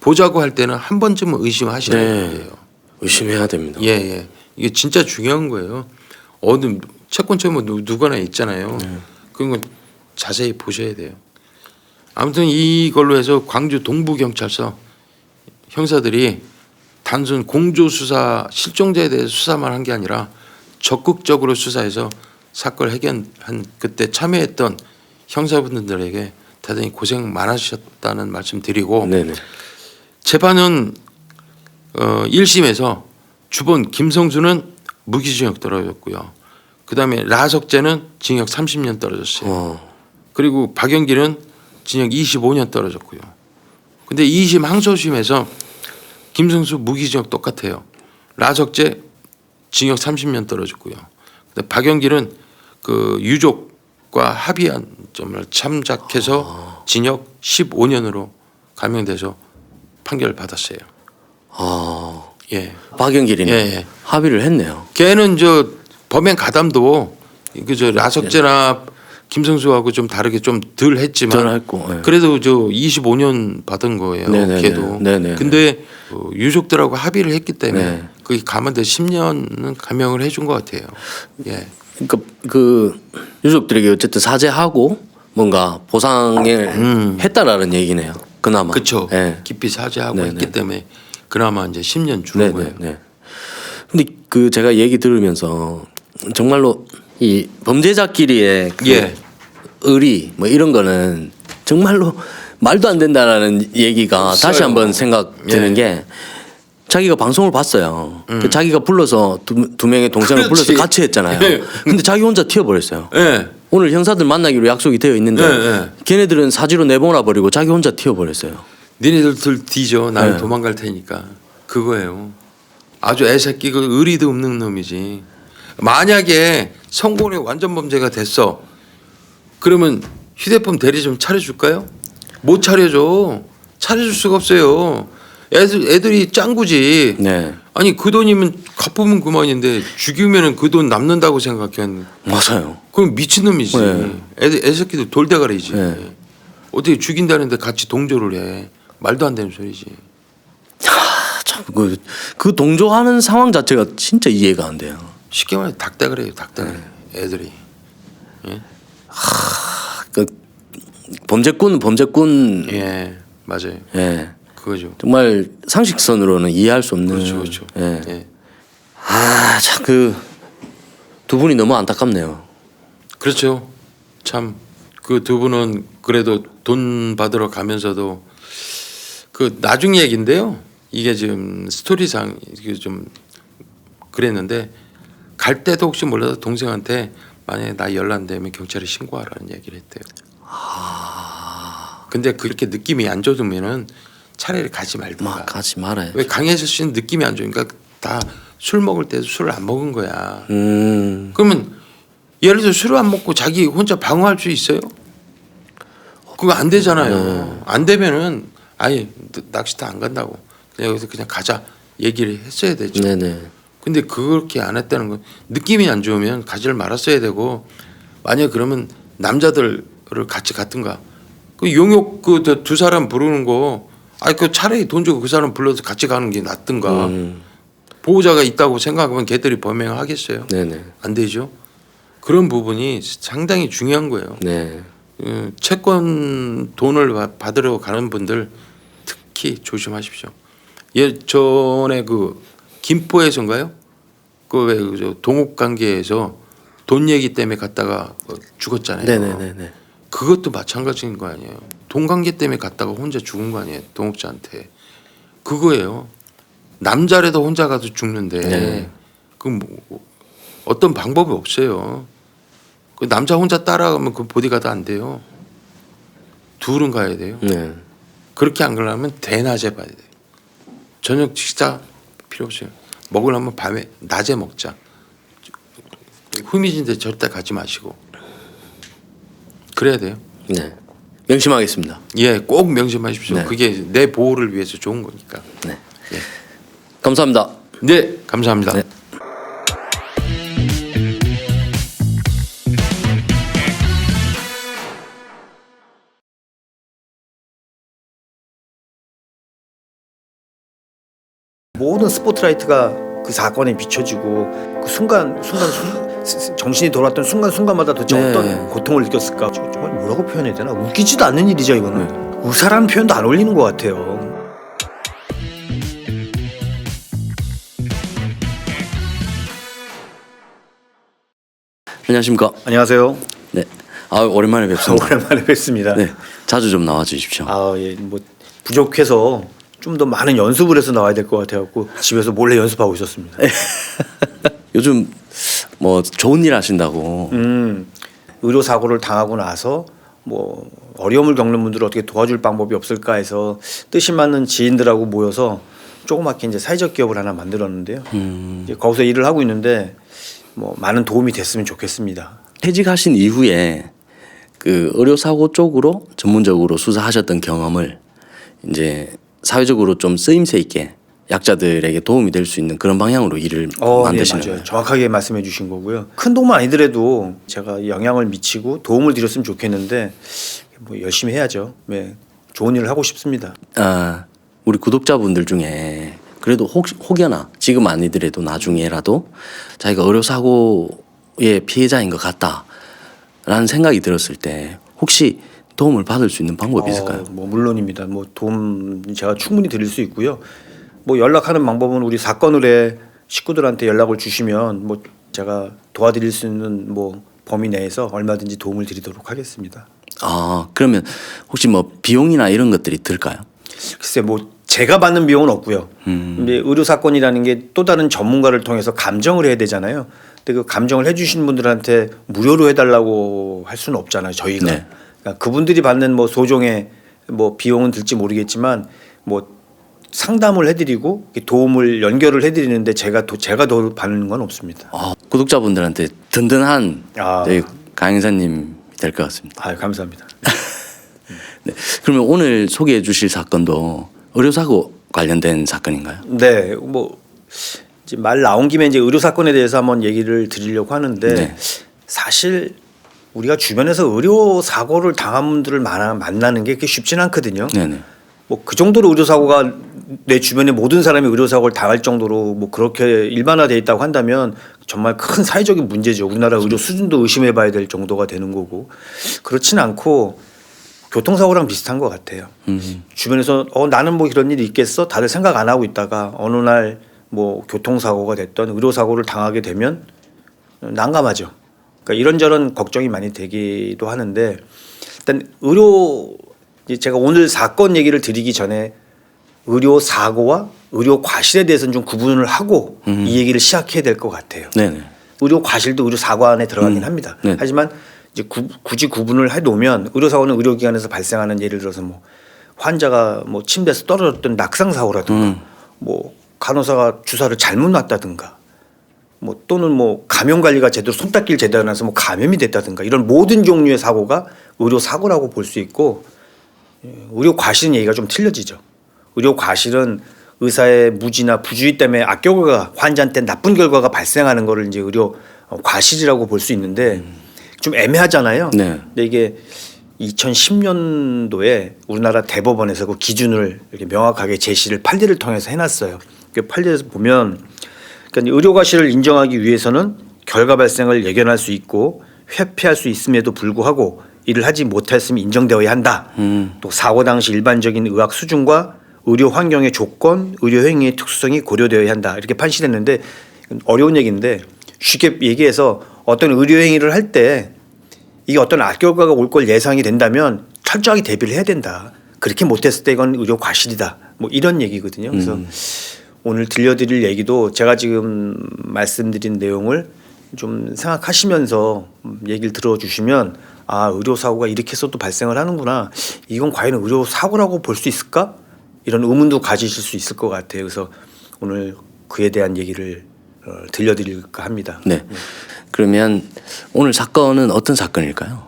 보자고 할 때는 한 번쯤은 의심하셔야 돼요. 의심해야 됩니다. 예, 예. 이게 진짜 중요한 거예요. 어느 채권 채무 누구나 있잖아요. 그런 건 자세히 보셔야 돼요. 아무튼 이걸로 해서 광주 동부경찰서 형사들이 단순 공조수사 실종자에 대해서 수사만 한 게 아니라 적극적으로 수사해서 사건을 해결한 그때 참여했던 형사분들에게 대단히 고생 많으셨다는 말씀 드리고 네네. 재판은 1심에서 주본 김성수는 무기징역 떨어졌고요. 그다음에 라석재는 징역 30년 떨어졌어요. 그리고 박영길은 징역 25년 떨어졌고요. 근데 2심 항소심에서 김성수 무기징역 똑같아요. 라석재 징역 30년 떨어졌고요. 근데 박영길은 그 유족과 합의한 점을 참작해서 징역 15년으로 감형돼서 판결을 받았어요. 예. 박영길이는 예. 합의를 했네요. 걔는 저 범행 가담도 그저 라석재나 김성수하고 좀 다르게 좀 덜 했지만 덜 했고, 예. 그래도 저 25년 받은 거예요. 네네네. 걔도. 네네. 근데 유족들하고 합의를 했기 때문에 네. 거기 감안돼 10년은 감형을 해준 것 같아요. 예. 그러니까 그 유족들에게 어쨌든 사죄하고 뭔가 보상을 했다라는 얘기네요. 그나마. 그렇죠. 예. 깊이 사죄하고 네네. 했기 때문에 그나마 이제 10년 주는 거예요. 네. 근데 그 제가 얘기 들으면서 정말로 이 범죄자끼리의 그 예. 의리 뭐 이런 거는 정말로 말도 안 된다라는 얘기가 없어요. 다시 한번 생각 드는 예. 게 자기가 방송을 봤어요. 그 자기가 불러서 두 명의 동생을 그렇지. 불러서 같이 했잖아요. 예. 근데 자기 혼자 튀어버렸어요. 예. 오늘 형사들 만나기로 약속이 되어 있는데 예. 걔네들은 사지로 내보내 버리고 자기 혼자 튀어버렸어요. 니네들 뒤져 나는 네. 도망갈 테니까 그거예요. 아주 애새끼 그 의리도 없는 놈이지. 만약에 성공에 완전 범죄가 됐어. 그러면 휴대폰 대리 좀 차려줄까요? 못 차려줘. 차려줄 수가 없어요. 애들이 짱구지. 네. 아니 그 돈이면 갚으면 그만인데 죽이면은 그 돈 남는다고 생각한. 맞아요. 그럼 미친놈이지. 네. 애새끼들 돌대가리지. 네. 어떻게 죽인다는데 같이 동조를 해. 말도 안 되는 소리지. 참 그 동조하는 상황 자체가 진짜 이해가 안 돼요. 쉽게 말해 닭대가리예요. 닭대가리. 애들이. 그 범죄꾼 예 맞아요. 예. 그거죠. 정말 상식선으로는 이해할 수 없는. 그렇죠. 예. 예. 참 그 두 분이 너무 안타깝네요. 그렇죠. 참 그 두 분은 그래도 돈 받으러 가면서도 그 나중 얘기인데요. 이게 지금 스토리상 이게 좀 그랬는데 갈 때도 혹시 몰라서 동생한테 만약에 나 연락 안 되면 경찰에 신고하라는 얘기를 했대요. 근데 그렇게 느낌이 안 좋으면은 차라리 가지 말든가. 막 가지 말아요. 왜 강혜수 씨는 느낌이 안 좋으니까 다 술 먹을 때도 술을 안 먹은 거야. 그러면 예를 들어 술을 안 먹고 자기 혼자 방어할 수 있어요? 그거 안 되잖아요. 안 되면은 아예 낚시터 안 간다고. 그냥 여기서 그냥 가자 얘기를 했어야 되죠. 네네. 근데 그렇게 안 했다는 건 느낌이 안 좋으면 가지를 말았어야 되고 만약 그러면 남자들을 같이 갔든가 그 용역 그 두 사람 부르는 거 아니 그 차라리 돈 주고 그 사람 불러서 같이 가는 게 낫든가 보호자가 있다고 생각하면 걔들이 범행하겠어요? 네네. 안 되죠. 그런 부분이 상당히 중요한 거예요. 네. 채권 돈을 받으러 가는 분들 특히 조심하십시오. 예 전에 그 김포에서인가요? 그 왜 동욱 관계에서 돈 얘기 때문에 갔다가 죽었잖아요. 네네네네. 그것도 마찬가지인 거 아니에요. 돈 관계 때문에 갔다가 혼자 죽은 거 아니에요. 동욱자한테. 그거예요. 남자라도 혼자 가도 죽는데 네. 그 뭐 어떤 방법이 없어요. 그 남자 혼자 따라가면 그 보디가드 안 돼요. 둘은 가야 돼요. 네. 그렇게 안 가려면 대낮에 봐야 돼요. 저녁 식사 필요 없어요. 먹으려면 밤에 낮에 먹자. 흠이진데 절대 가지 마시고 그래야 돼요. 네. 명심하겠습니다. 예, 꼭 명심하십시오. 네. 그게 내 보호를 위해서 좋은 거니까. 네. 예. 감사합니다. 네, 감사합니다. 네. 모든 스포트라이트가 그 사건에 비춰지고 그 순간 정신이 돌아왔던 순간마다 도대체 네. 어떤 고통을 느꼈을까 정말 뭐라고 표현해야 되나 웃기지도 않는 일이죠 이거는 우사라는 표현도 안 어울리는 것 같아요. 안녕하십니까. 안녕하세요. 네. 오랜만에 뵙습니다. 오랜만에 뵙습니다. 네. 자주 좀 나와 주십시오. 뭐 부족해서 좀 더 많은 연습을 해서 나와야 될 것 같아갖고 집에서 몰래 연습하고 있었습니다. 요즘 뭐 좋은 일 하신다고. 의료 사고를 당하고 나서 뭐 어려움을 겪는 분들을 어떻게 도와줄 방법이 없을까 해서 뜻이 맞는 지인들하고 모여서 조그맣게 이제 사회적 기업을 하나 만들었는데요. 이제 거기서 일을 하고 있는데 뭐 많은 도움이 됐으면 좋겠습니다. 퇴직하신 이후에 그 의료 사고 쪽으로 전문적으로 수사하셨던 경험을 이제 사회적으로 좀 쓰임새 있게 약자들에게 도움이 될 수 있는 그런 방향으로 일을 만드시는 네, 거예요. 맞아요. 정확하게 말씀해 주신 거고요. 큰 도움은 아니더라도 제가 영향을 미치고 도움을 드렸으면 좋겠는데 뭐 열심히 해야죠. 네, 좋은 일을 하고 싶습니다. 우리 구독자분들 중에 그래도 혹여나 지금 아니더라도 나중에라도 자기가 의료 사고의 피해자인 것 같다라는 생각이 들었을 때 혹시 도움을 받을 수 있는 방법이 있을까요? 뭐 물론입니다. 뭐 도움 제가 충분히 드릴 수 있고요. 뭐 연락하는 방법은 우리 사건 의뢰 식구들한테 연락을 주시면 뭐 제가 도와드릴 수 있는 뭐 범위 내에서 얼마든지 도움을 드리도록 하겠습니다. 그러면 혹시 뭐 비용이나 이런 것들이 들까요? 글쎄 뭐 제가 받는 비용은 없고요. 근데 의료 사건이라는 게 또 다른 전문가를 통해서 감정을 해야 되잖아요. 근데 그 감정을 해주신 분들한테 무료로 해달라고 할 수는 없잖아요. 저희가 네. 그러니까 그분들이 받는 뭐 소정의 뭐 비용은 들지 모르겠지만 뭐 상담을 해드리고 도움을 연결을 해드리는데 제가 더 받는 건 없습니다. 구독자분들한테 든든한 저희 강행사님이 될 것 같습니다. 감사합니다. 네. 그러면 오늘 소개해 주실 사건도 의료사고 관련된 사건인가요? 네, 뭐 이제 말 나온 김에 이제 의료 사건에 대해서 한번 얘기를 드리려고 하는데 네. 사실 우리가 주변에서 의료 사고를 당한 분들을 만나는 게 그렇게 쉽진 않거든요. 네네. 뭐 그 정도로 의료 사고가 내 주변의 모든 사람이 의료 사고를 당할 정도로 뭐 그렇게 일반화돼 있다고 한다면 정말 큰 사회적인 문제죠. 우리나라 의료 수준도 의심해봐야 될 정도가 되는 거고 그렇진 않고 교통사고랑 비슷한 것 같아요. 주변에서 나는 뭐 이런 일이 있겠어? 다들 생각 안 하고 있다가 어느 날 뭐 교통사고가 됐던 의료사고를 당하게 되면 난감하죠. 그러니까 이런저런 걱정이 많이 되기도 하는데 일단 제가 오늘 사건 얘기를 드리기 전에 의료 사고와 의료 과실에 대해서는 좀 구분을 하고 이 얘기를 시작해야 될 것 같아요. 네네. 의료 과실도 의료 사고 안에 들어가긴 합니다. 네. 하지만 이제 굳이 구분을 해 놓으면 의료 사고는 의료기관에서 발생하는 예를 들어서 뭐 환자가 뭐 침대에서 떨어졌던 낙상 사고라든가 뭐 간호사가 주사를 잘못 놨다든가 뭐 또는 뭐 감염 관리가 제대로 손 닦기를 제대로 안 해서 뭐 감염이 됐다든가 이런 모든 종류의 사고가 의료 사고라고 볼 수 있고 의료 과실은 얘기가 좀 틀려지죠. 의료 과실은 의사의 무지나 부주의 때문에 악결과가 환자한테 나쁜 결과가 발생하는 거를 이제 의료 과실이라고 볼 수 있는데 좀 애매하잖아요. 네. 근데 이게 2010년도에 우리나라 대법원에서 그 기준을 이렇게 명확하게 제시를 판례를 통해서 해놨어요. 그 판례에서 보면 그러니까 의료 과실을 인정하기 위해서는 결과 발생을 예견할 수 있고 회피할 수 있음에도 불구하고 이를 하지 못했음이 인정되어야 한다. 또 사고 당시 일반적인 의학 수준과 의료 환경의 조건, 의료 행위의 특수성이 고려되어야 한다. 이렇게 판시됐는데 어려운 얘기인데 쉽게 얘기해서 어떤 의료 행위를 할 때 이게 어떤 악결과가 올 걸 예상이 된다면 철저하게 대비를 해야 된다. 그렇게 못했을 때 이건 의료 과실이다. 뭐 이런 얘기거든요. 그래서 오늘 들려드릴 얘기도 제가 지금 말씀드린 내용을 좀 생각하시면서 얘기를 들어주시면 아 의료 사고가 이렇게 해서도 발생을 하는구나. 이건 과연 의료 사고라고 볼 수 있을까? 이런 의문도 가지실 수 있을 것 같아요. 그래서 오늘 그에 대한 얘기를 들려드릴까 합니다. 네. 그러면 오늘 사건은 어떤 사건일까요?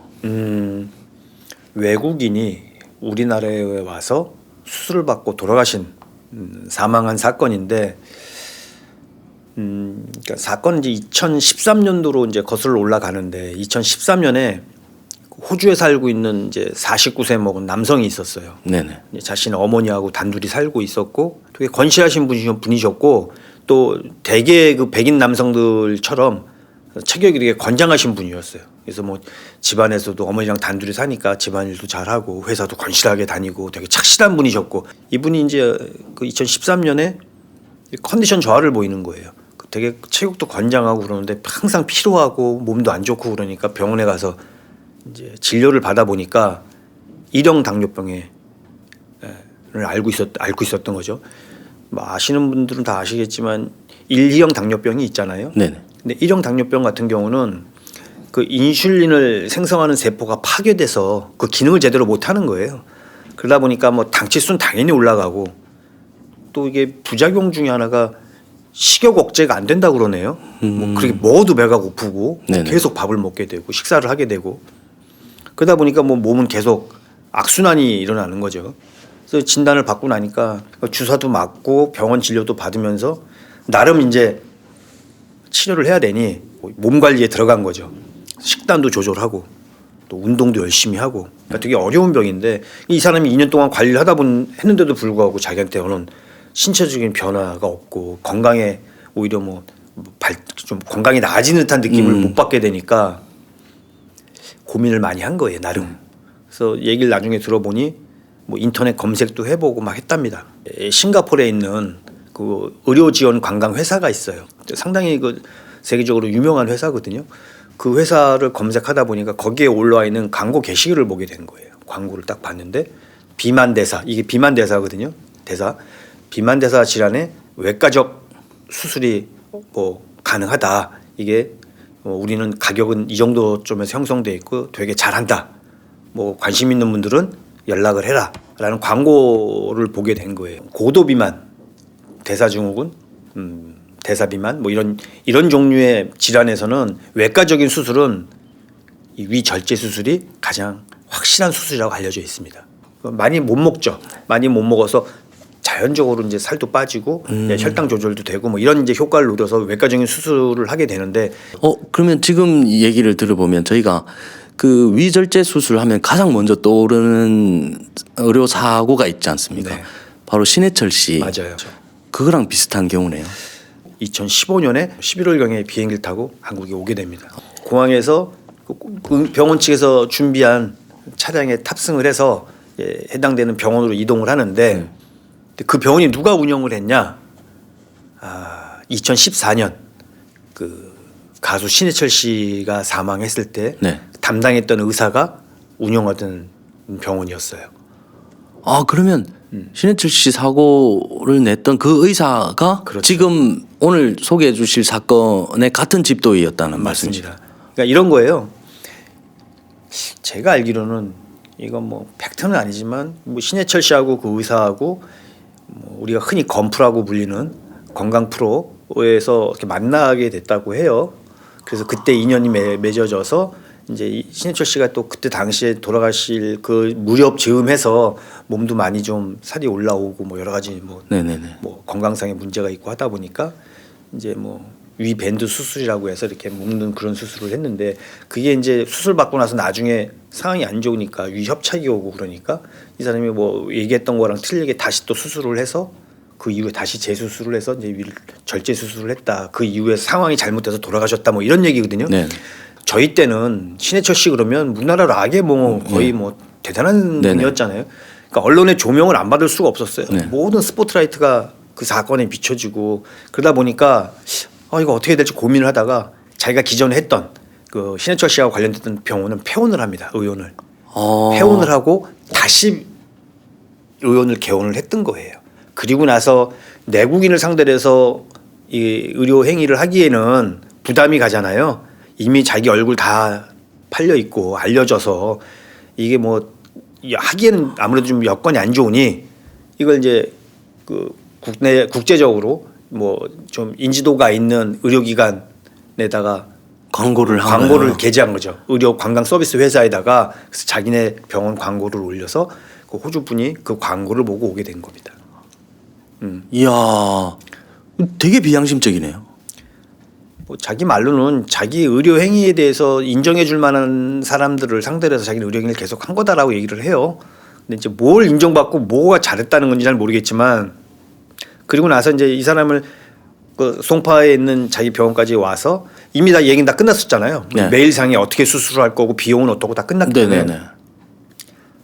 외국인이 우리나라에 와서 수술을 받고 돌아가신 사망한 사건인데, 그러니까 사건은 이제 2013년도로 이제 거슬러 올라가는데 2013년에 호주에 살고 있는 이제 49세 먹은 남성이 있었어요. 네네. 자신의 어머니하고 단둘이 살고 있었고 되게 건실하신 분이셨고 또 대개 그 백인 남성들처럼 체격이 되게 건장하신 분이었어요. 그래서 뭐 집안에서도 어머니랑 단둘이 사니까 집안일도 잘하고 회사도 건실하게 다니고 되게 착실한 분이셨고 이분이 이제 그 2013년에 컨디션 저하를 보이는 거예요. 되게 체격도 건장하고 그러는데 항상 피로하고 몸도 안 좋고 그러니까 병원에 가서 이제 진료를 받아 보니까 1형 당뇨병을 알고 있었던 거죠. 뭐 아시는 분들은 다 아시겠지만 1, 2형 당뇨병이 있잖아요. 네네. 근데 1형 당뇨병 같은 경우는 그 인슐린을 생성하는 세포가 파괴돼서 그 기능을 제대로 못 하는 거예요. 그러다 보니까 뭐 당치수는 당연히 올라가고 또 이게 부작용 중에 하나가 식욕 억제가 안 된다 그러네요. 뭐 그렇게 먹어도 배가 고프고 네네. 계속 밥을 먹게 되고 식사를 하게 되고 그러다 보니까 뭐 몸은 계속 악순환이 일어나는 거죠. 그래서 진단을 받고 나니까 주사도 맞고 병원 진료도 받으면서 나름 이제 치료를 해야 되니 몸 관리에 들어간 거죠. 식단도 조절하고 또 운동도 열심히 하고 그러니까 되게 어려운 병인데 이 사람이 2년 동안 관리를 했는데도 불구하고 자기한테 오는 신체적인 변화가 없고 건강에 오히려 좀 건강이 나아지는 듯한 느낌을 못 받게 되니까 고민을 많이 한 거예요, 나름. 그래서 얘기를 나중에 들어보니 뭐 인터넷 검색도 해보고 막 했답니다. 싱가포르에 있는 그 의료 지원 관광 회사가 있어요. 상당히 그 세계적으로 유명한 회사거든요. 그 회사를 검색하다 보니까 거기에 올라와 있는 광고 게시글을 보게 된 거예요. 광고를 딱 봤는데 비만 대사, 이게 비만 대사거든요. 비만 대사 질환에 외과적 수술이 뭐 가능하다. 이게 우리는 가격은 이 정도쯤에서 형성돼 있고 되게 잘한다. 뭐 관심 있는 분들은 연락을 해라라는 광고를 보게 된 거예요. 고도 비만, 대사증후군, 대사비만 뭐 이런 종류의 질환에서는 외과적인 수술은 이 위절제 수술이 가장 확실한 수술이라고 알려져 있습니다. 많이 못 먹죠. 많이 못 먹어서 자연적으로 이제 살도 빠지고 혈당 조절도 되고 뭐 이런 이제 효과를 노려서 외과적인 수술을 하게 되는데 그러면 지금 이 얘기를 들어보면 저희가 그 위절제 수술하면 가장 먼저 떠오르는 의료 사고가 있지 않습니까? 네. 바로 신해철 씨. 맞아요. 그거랑 비슷한 경우네요. 2015년에 11월경에 비행기를 타고 한국에 오게 됩니다. 공항에서 그 병원 측에서 준비한 차량에 탑승을 해서 해당되는 병원으로 이동을 하는데 그 병원이 누가 운영을 했냐? 2014년 그 가수 신해철 씨가 사망했을 때 네. 담당했던 의사가 운영하던 병원이었어요. 아 그러면 신해철 씨 사고를 냈던 그 의사가 그렇죠. 지금 오늘 소개해 주실 사건의 같은 집도의였다는 말씀이시죠? 맞습니다. 그러니까 이런 거예요. 제가 알기로는 이건 뭐 팩트는 아니지만 뭐 신해철 씨하고 그 의사하고 뭐 우리가 흔히 건프라고 불리는 건강 프로에서 이렇게 만나게 됐다고 해요. 그래서 그때 인연이 맺어져서 이제 이 신해철 씨가 또 그때 당시에 돌아가실 그 무렵 즈음해서 몸도 많이 좀 살이 올라오고 뭐 여러 가지 네네네. 뭐 건강상의 문제가 있고 하다 보니까 이제 뭐 위 밴드 수술이라고 해서 이렇게 묶는 그런 수술을 했는데 그게 이제 수술 받고 나서 나중에 상황이 안 좋으니까 위 협착이 오고 그러니까 이 사람이 뭐 얘기했던 거랑 틀리게 다시 또 수술을 해서 그 이후에 다시 재수술을 해서 이제 위를 절제 수술을 했다. 그 이후에 상황이 잘못돼서 돌아가셨다. 뭐 이런 얘기거든요. 네. 저희 때는 신해철 씨 그러면 우리나라 락의 뭐 거의 뭐 대단한 네네. 분이었잖아요. 그러니까 언론의 조명을 안 받을 수가 없었어요. 네. 모든 스포트라이트가 그 사건에 비춰지고 그러다 보니까 이거 어떻게 해야 될지 고민을 하다가 자기가 기존에 했던 그 신해철 씨와 관련됐던 병원은 폐원을 합니다. 의원을 폐원을 하고 다시 의원을 개원을 했던 거예요. 그리고 나서 내국인을 상대로 해서 이 의료 행위를 하기에는 부담이 가잖아요. 이미 자기 얼굴 다 팔려 있고 알려져서 이게 뭐 하기에는 아무래도 좀 여건이 안 좋으니 이걸 이제 그 국제적으로 뭐 좀 인지도가 있는 의료기관에다가 광고를 게재한 거죠. 의료 관광 서비스 회사에다가 그래서 자기네 병원 광고를 올려서 그 호주 분이 그 광고를 보고 오게 된 겁니다. 이야, 되게 비양심적이네요. 뭐 자기 말로는 자기 의료 행위에 대해서 인정해 줄 만한 사람들을 상대로 해서 자기는 의료 행위를 계속 한 거다라고 얘기를 해요. 근데 이제 뭘 인정받고 뭐가 잘했다는 건지 잘 모르겠지만 그리고 나서 이제 이 사람을 그 송파에 있는 자기 병원까지 와서 이미 다 얘기는 다 끝났었잖아요. 네. 메일상에 어떻게 수술을 할 거고 비용은 어떻고 다 끝났기 때문에 네네네.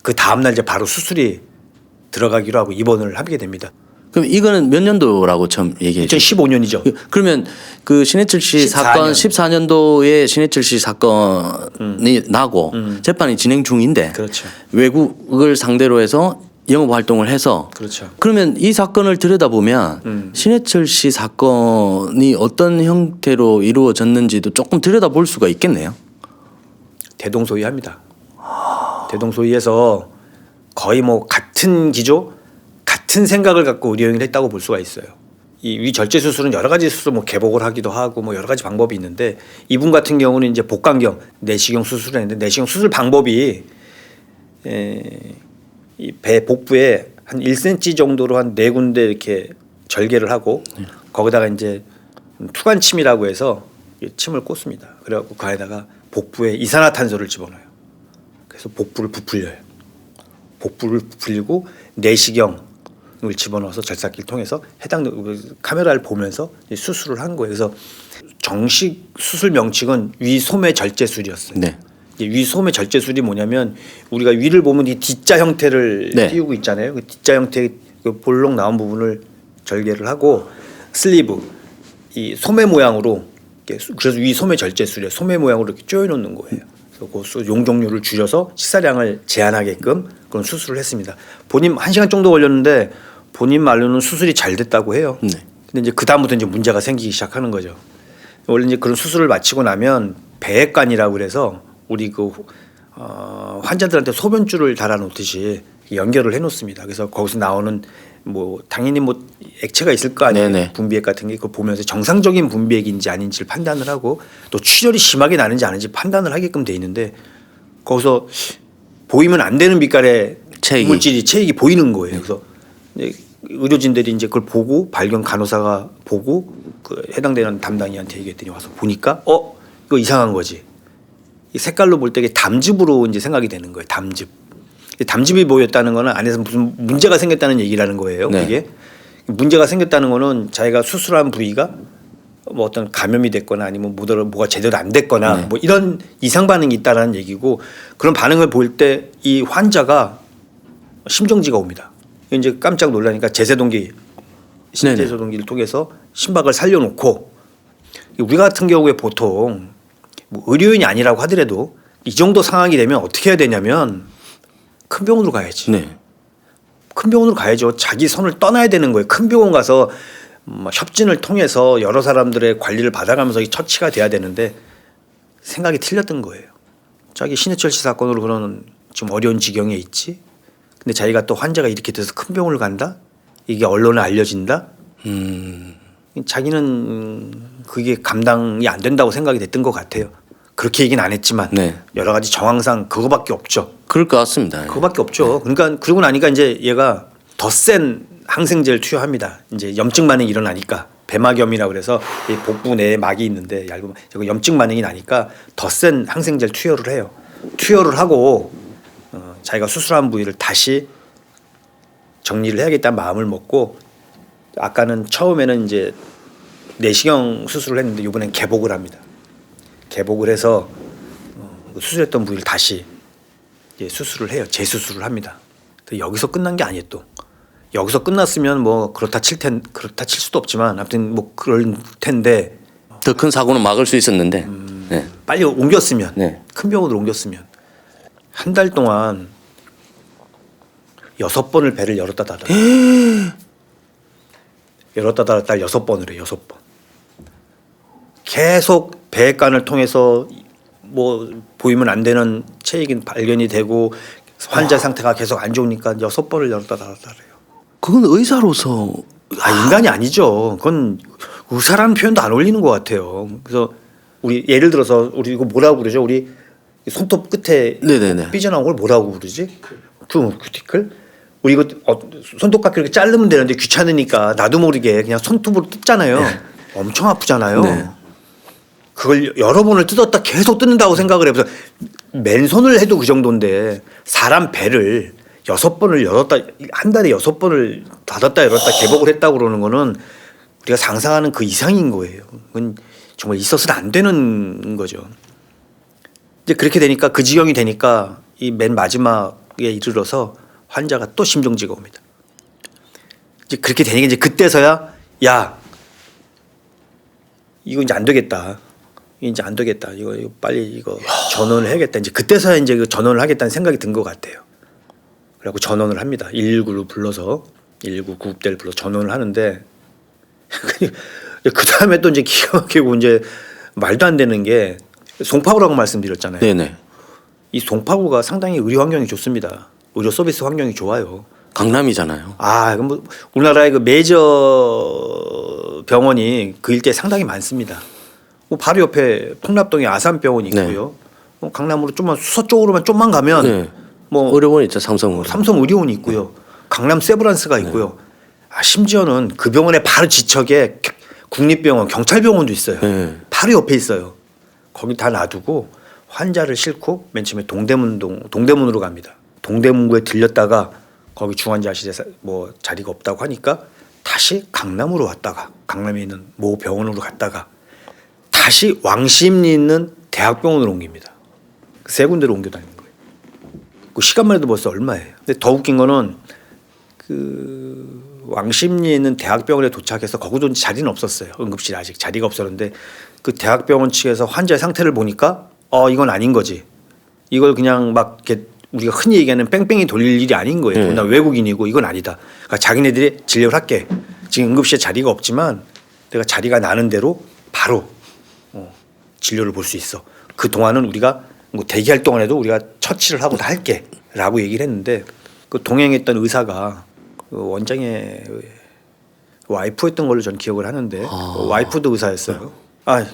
그 다음날 이제 바로 수술이 들어가기로 하고 입원을 하게 됩니다. 그럼 이거는 몇 년도라고 처음 얘기해 주셨죠? 2015년이죠. 그러면 그 신해철 씨 14년. 사건 14년도에 신해철 씨 사건이 나고 재판이 진행 중인데 그렇죠. 외국을 상대로 해서 영업 활동을 해서 그렇죠. 그러면 이 사건을 들여다보면 신해철 씨 사건이 어떤 형태로 이루어졌는지도 조금 들여다볼 수가 있겠네요. 대동소이합니다. 대동소이해서 거의 뭐 같은 기조, 같은 생각을 갖고 의료행위를 했다고 볼 수가 있어요. 이 위절제 수술은 여러 가지 수술 뭐 개복을 하기도 하고 뭐 여러 가지 방법이 있는데 이분 같은 경우는 이제 복강경, 내시경 수술을 했는데 내시경 수술 방법이 이 배 복부에 한 1cm 정도로 한 4군데 이렇게 절개를 하고 거기다가 이제 투관침이라고 해서 침을 꽂습니다. 그래갖고 그 안에다가 복부에 이산화탄소를 집어넣어요. 그래서 복부를 부풀려요. 복부를 부풀리고 내시경을 집어넣어서 절삭기를 통해서 해당 카메라를 보면서 수술을 한 거예요. 그래서 정식 수술 명칭은 위소매 절제술이었어요. 네. 위소매 절제술이 뭐냐면 우리가 위를 보면 이 D자 형태를 네. 띄우고 있잖아요. 그 D자 형태 그 볼록 나온 부분을 절개를 하고 슬리브 이 소매 모양으로 그래서 위소매 절제술이에요. 소매 모양으로 이렇게 조여놓는 거예요. 그래서 그 용적률을 줄여서 식사량을 제한하게끔 그런 수술을 했습니다. 본인 1시간 정도 걸렸는데 본인 말로는 수술이 잘 됐다고 해요. 네. 근데 이제 그 다음부터 이제 문제가 생기기 시작하는 거죠. 원래 이제 그런 수술을 마치고 나면 배액관이라고 그래서 우리 그 환자들한테 소변줄을 달아놓듯이 연결을 해놓습니다. 그래서 거기서 나오는 뭐 당연히 뭐 액체가 있을 거 아니에요. 네네. 분비액 같은 게 그걸 보면서 정상적인 분비액인지 아닌지를 판단을 하고 또 출혈이 심하게 나는지 아닌지 판단을 하게끔 돼 있는데 거기서 보이면 안 되는 빛깔의 체액이 보이는 거예요. 그래서 이제 의료진들이 이제 그걸 보고 발견 간호사가 보고 그 해당되는 담당이한테 얘기했더니 와서 보니까 이거 이상한 거지. 이 색깔로 볼 때 이게 담즙으로 이제 생각이 되는 거예요. 담즙이 보였다는 거는 안에서 무슨 문제가 생겼다는 얘기라는 거예요. 네. 이게 문제가 생겼다는 거는 자기가 수술한 부위가 뭐 어떤 감염이 됐거나 아니면 뭐가 제대로 안 됐거나 네. 뭐 이런 이상 반응이 있다라는 얘기고 그런 반응을 볼 때 이 환자가 심정지가 옵니다. 이제 깜짝 놀라니까 제세동기 심폐소동기를 통해서 심박을 살려놓고 우리 같은 경우에 보통 뭐 의료인이 아니라고 하더라도 이 정도 상황이 되면 어떻게 해야 되냐면 큰 병원으로 가야지. 네. 큰 병원으로 가야죠. 자기 손을 떠나야 되는 거예요. 큰 병원 가서 협진을 통해서 여러 사람들의 관리를 받아가면서 이 처치가 돼야 되는데 생각이 틀렸던 거예요. 자기 신해철 씨 사건으로 그런 좀 어려운 지경에 있지. 근데 자기가 또 환자가 이렇게 돼서 큰 병원을 간다? 이게 언론에 알려진다? 자기는 그게 감당이 안 된다고 생각이 됐던 것 같아요. 그렇게 얘기는 안 했지만 네. 여러 가지 정황상 그거밖에 없죠. 그럴 것 같습니다. 그거밖에 없죠. 그러니까 그러고 나니까 이제 얘가 더 센 항생제를 투여합니다. 이제 염증 반응이 일어나니까 배막염이라고 그래서 이 복부 내에 막이 있는데 얇은 염증 반응이 나니까 더 센 항생제를 투여를 해요. 투여를 하고 자기가 수술한 부위를 다시 정리를 해야겠다는 마음을 먹고 아까는 처음에는 이제 내시경 수술을 했는데 이번엔 개복을 합니다. 개복을 해서 수술했던 부위를 다시 수술을 해요. 재수술을 합니다. 여기서 끝난 게 아니에요. 또 여기서 끝났으면 뭐 그렇다 칠 수도 없지만 아무튼 뭐 그럴 텐데 더 큰 사고는 막을 수 있었는데 네. 빨리 옮겼으면 네. 큰 병원으로 옮겼으면 한 달 동안 6번을 배를 열었다 닫았다. 열었다 닫았다 6번을 해요. 6번. 계속 배관을 통해서 뭐 보이면 안 되는 체액이 발견이 되고 환자 상태가 계속 안 좋으니까 6번을 열었다 닫았다 해요. 그건 의사로서 인간이 아니죠. 그건 의사라는 표현도 안 어울리는 것 같아요. 그래서 우리 예를 들어서 우리 이거 뭐라고 그러죠? 우리 손톱 끝에 네네네. 삐져나온 걸 뭐라고 그러지? 큐티클? 우리 이거 손톱깎이 이렇게 자르면 되는데 귀찮으니까 나도 모르게 그냥 손톱으로 뜯잖아요. 네. 엄청 아프잖아요. 네. 그걸 여러 번을 뜯었다 계속 뜯는다고 생각을 해서 맨손을 해도 그 정도인데 사람 배를 6번을 열었다 한 달에 6번을 닫았다 열었다 개복을 했다고 그러는 거는 우리가 상상하는 그 이상인 거예요. 그건 정말 있어서는 안 되는 거죠. 이제 그렇게 되니까 그 지경이 되니까 이 맨 마지막에 이르러서 환자가 또 심정지가 옵니다. 이제 그렇게 되니까 이제 그때서야 야 이거 이제 안 되겠다. 이제 안 되겠다. 이거 빨리 이거 전원을 해야겠다. 이제 그때서야 이제 그 전원을 하겠다는 생각이 든 것 같아요. 그래갖고 전원을 합니다. 119를 불러서 119 구급대를 불러 전원을 하는데 그 다음에 또 이제 기가 막히고 이제 말도 안 되는 게 송파구라고 말씀드렸잖아요. 네네. 이 송파구가 상당히 의료 환경이 좋습니다. 의료 서비스 환경이 좋아요. 강남이잖아요. 그럼 뭐 우리나라의 그 메이저 병원이 그 일대에 상당히 많습니다. 뭐 바로 옆에 풍납동에 아산병원이 있고요. 뭐 강남으로 좀만 수서 쪽으로만 좀만 가면 네. 뭐 의료원 있죠. 삼성. 의료원이 있고요. 강남 세브란스가 있고요. 심지어는 그 병원의 바로 지척에 국립병원, 경찰병원도 있어요. 네. 바로 옆에 있어요. 거기 다 놔두고 환자를 싣고 맨 처음에 동대문으로 갑니다. 동대문구에 들렸다가 거기 중환자실에 뭐 자리가 없다고 하니까 다시 강남으로 왔다가 강남에 있는 모 병원으로 갔다가 다시 왕십리에 있는 대학병원으로 옮깁니다. 세 군데로 옮겨 다니는 거예요. 그 시간만 해도 벌써 얼마예요. 근데 더 웃긴 거는 그 왕십리에 있는 대학병원에 도착해서 거기도 자리는 없었어요. 응급실에 아직 자리가 없었는데 그 대학병원 측에서 환자의 상태를 보니까 이건 아닌 거지. 이걸 그냥 막 이렇게 우리가 흔히 얘기하는 뺑뺑이 돌릴 일이 아닌 거예요. 나 외국인이고 이건 아니다. 그러니까 자기네들이 진료를 할게. 지금 응급실에 자리가 없지만 내가 자리가 나는 대로 바로 진료를 볼 수 있어. 그 동안은 우리가 뭐 대기할 동안에도 우리가 처치를 하고 다 할게라고 얘기를 했는데 그 동행했던 의사가 그 원장의 와이프였던 걸로 전 기억을 하는데 와이프도 의사였어요.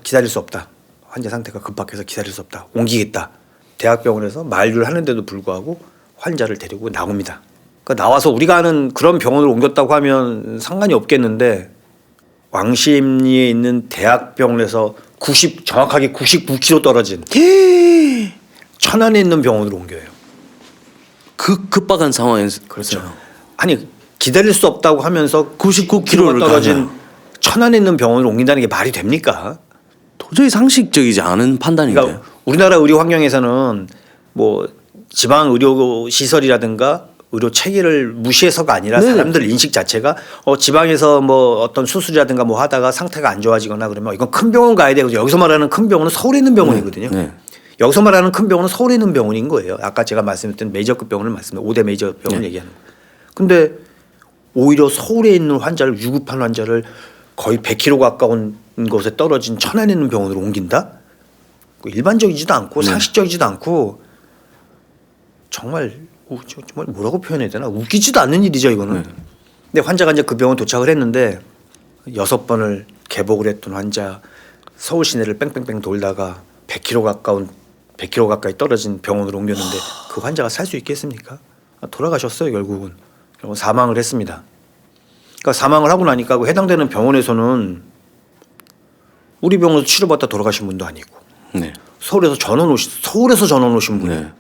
기다릴 수 없다. 환자 상태가 급박해서 기다릴 수 없다. 옮기겠다. 대학병원에서 만류를 하는데도 불구하고 환자를 데리고 나옵니다. 그러니까 나와서 우리가 아는 그런 병원으로 옮겼다고 하면 상관이 없겠는데 왕십리에 있는 대학병원에서 정확하게 99km 떨어진 천안에 있는 병원으로 옮겨요. 그 급박한 상황에서 그렇죠. 아니 기다릴 수 없다고 하면서 99km를 떨어진 천안에 있는 병원으로 옮긴다는 게 말이 됩니까? 도저히 상식적이지 않은 판단인데요. 그러니까 우리나라 의료 환경에서는 뭐 지방 의료 시설이라든가 의료 체계를 무시해서가 아니라 네. 사람들 인식 자체가 지방에서 뭐 어떤 수술이라든가 뭐 하다가 상태가 안 좋아지거나 그러면 이건 큰 병원 가야 되고 여기서 말하는 큰 병원은 서울에 있는 병원이거든요. 네. 여기서 말하는 큰 병원은 서울에 있는 병원인 거예요. 아까 제가 말씀드렸던 메이저급 병원을 말씀드린 5대 메이저 병원 얘기하는 거예요. 근데 오히려 서울에 있는 환자를 유급한 환자를 거의 100km 가까운 곳에 떨어진 천안에 있는 병원으로 옮긴다? 일반적이지도 않고 상식적이지도 않고 정말 뭐라고 표현해야 되나 웃기지도 않는 일이죠 이거는. 근데 환자가 이제 그 병원 도착을 했는데 6번을 개복을 했던 환자 서울 시내를 뺑뺑뺑 돌다가 100km 가까이 떨어진 병원으로 옮겼는데 그 환자가 살 수 있겠습니까? 돌아가셨어요 결국은. 결국은 사망을 했습니다. 그러니까 사망을 하고 나니까 그 해당되는 병원에서는 우리 병원에서 치료받다 돌아가신 분도 아니고 네. 서울에서 전원 오신 분이 네.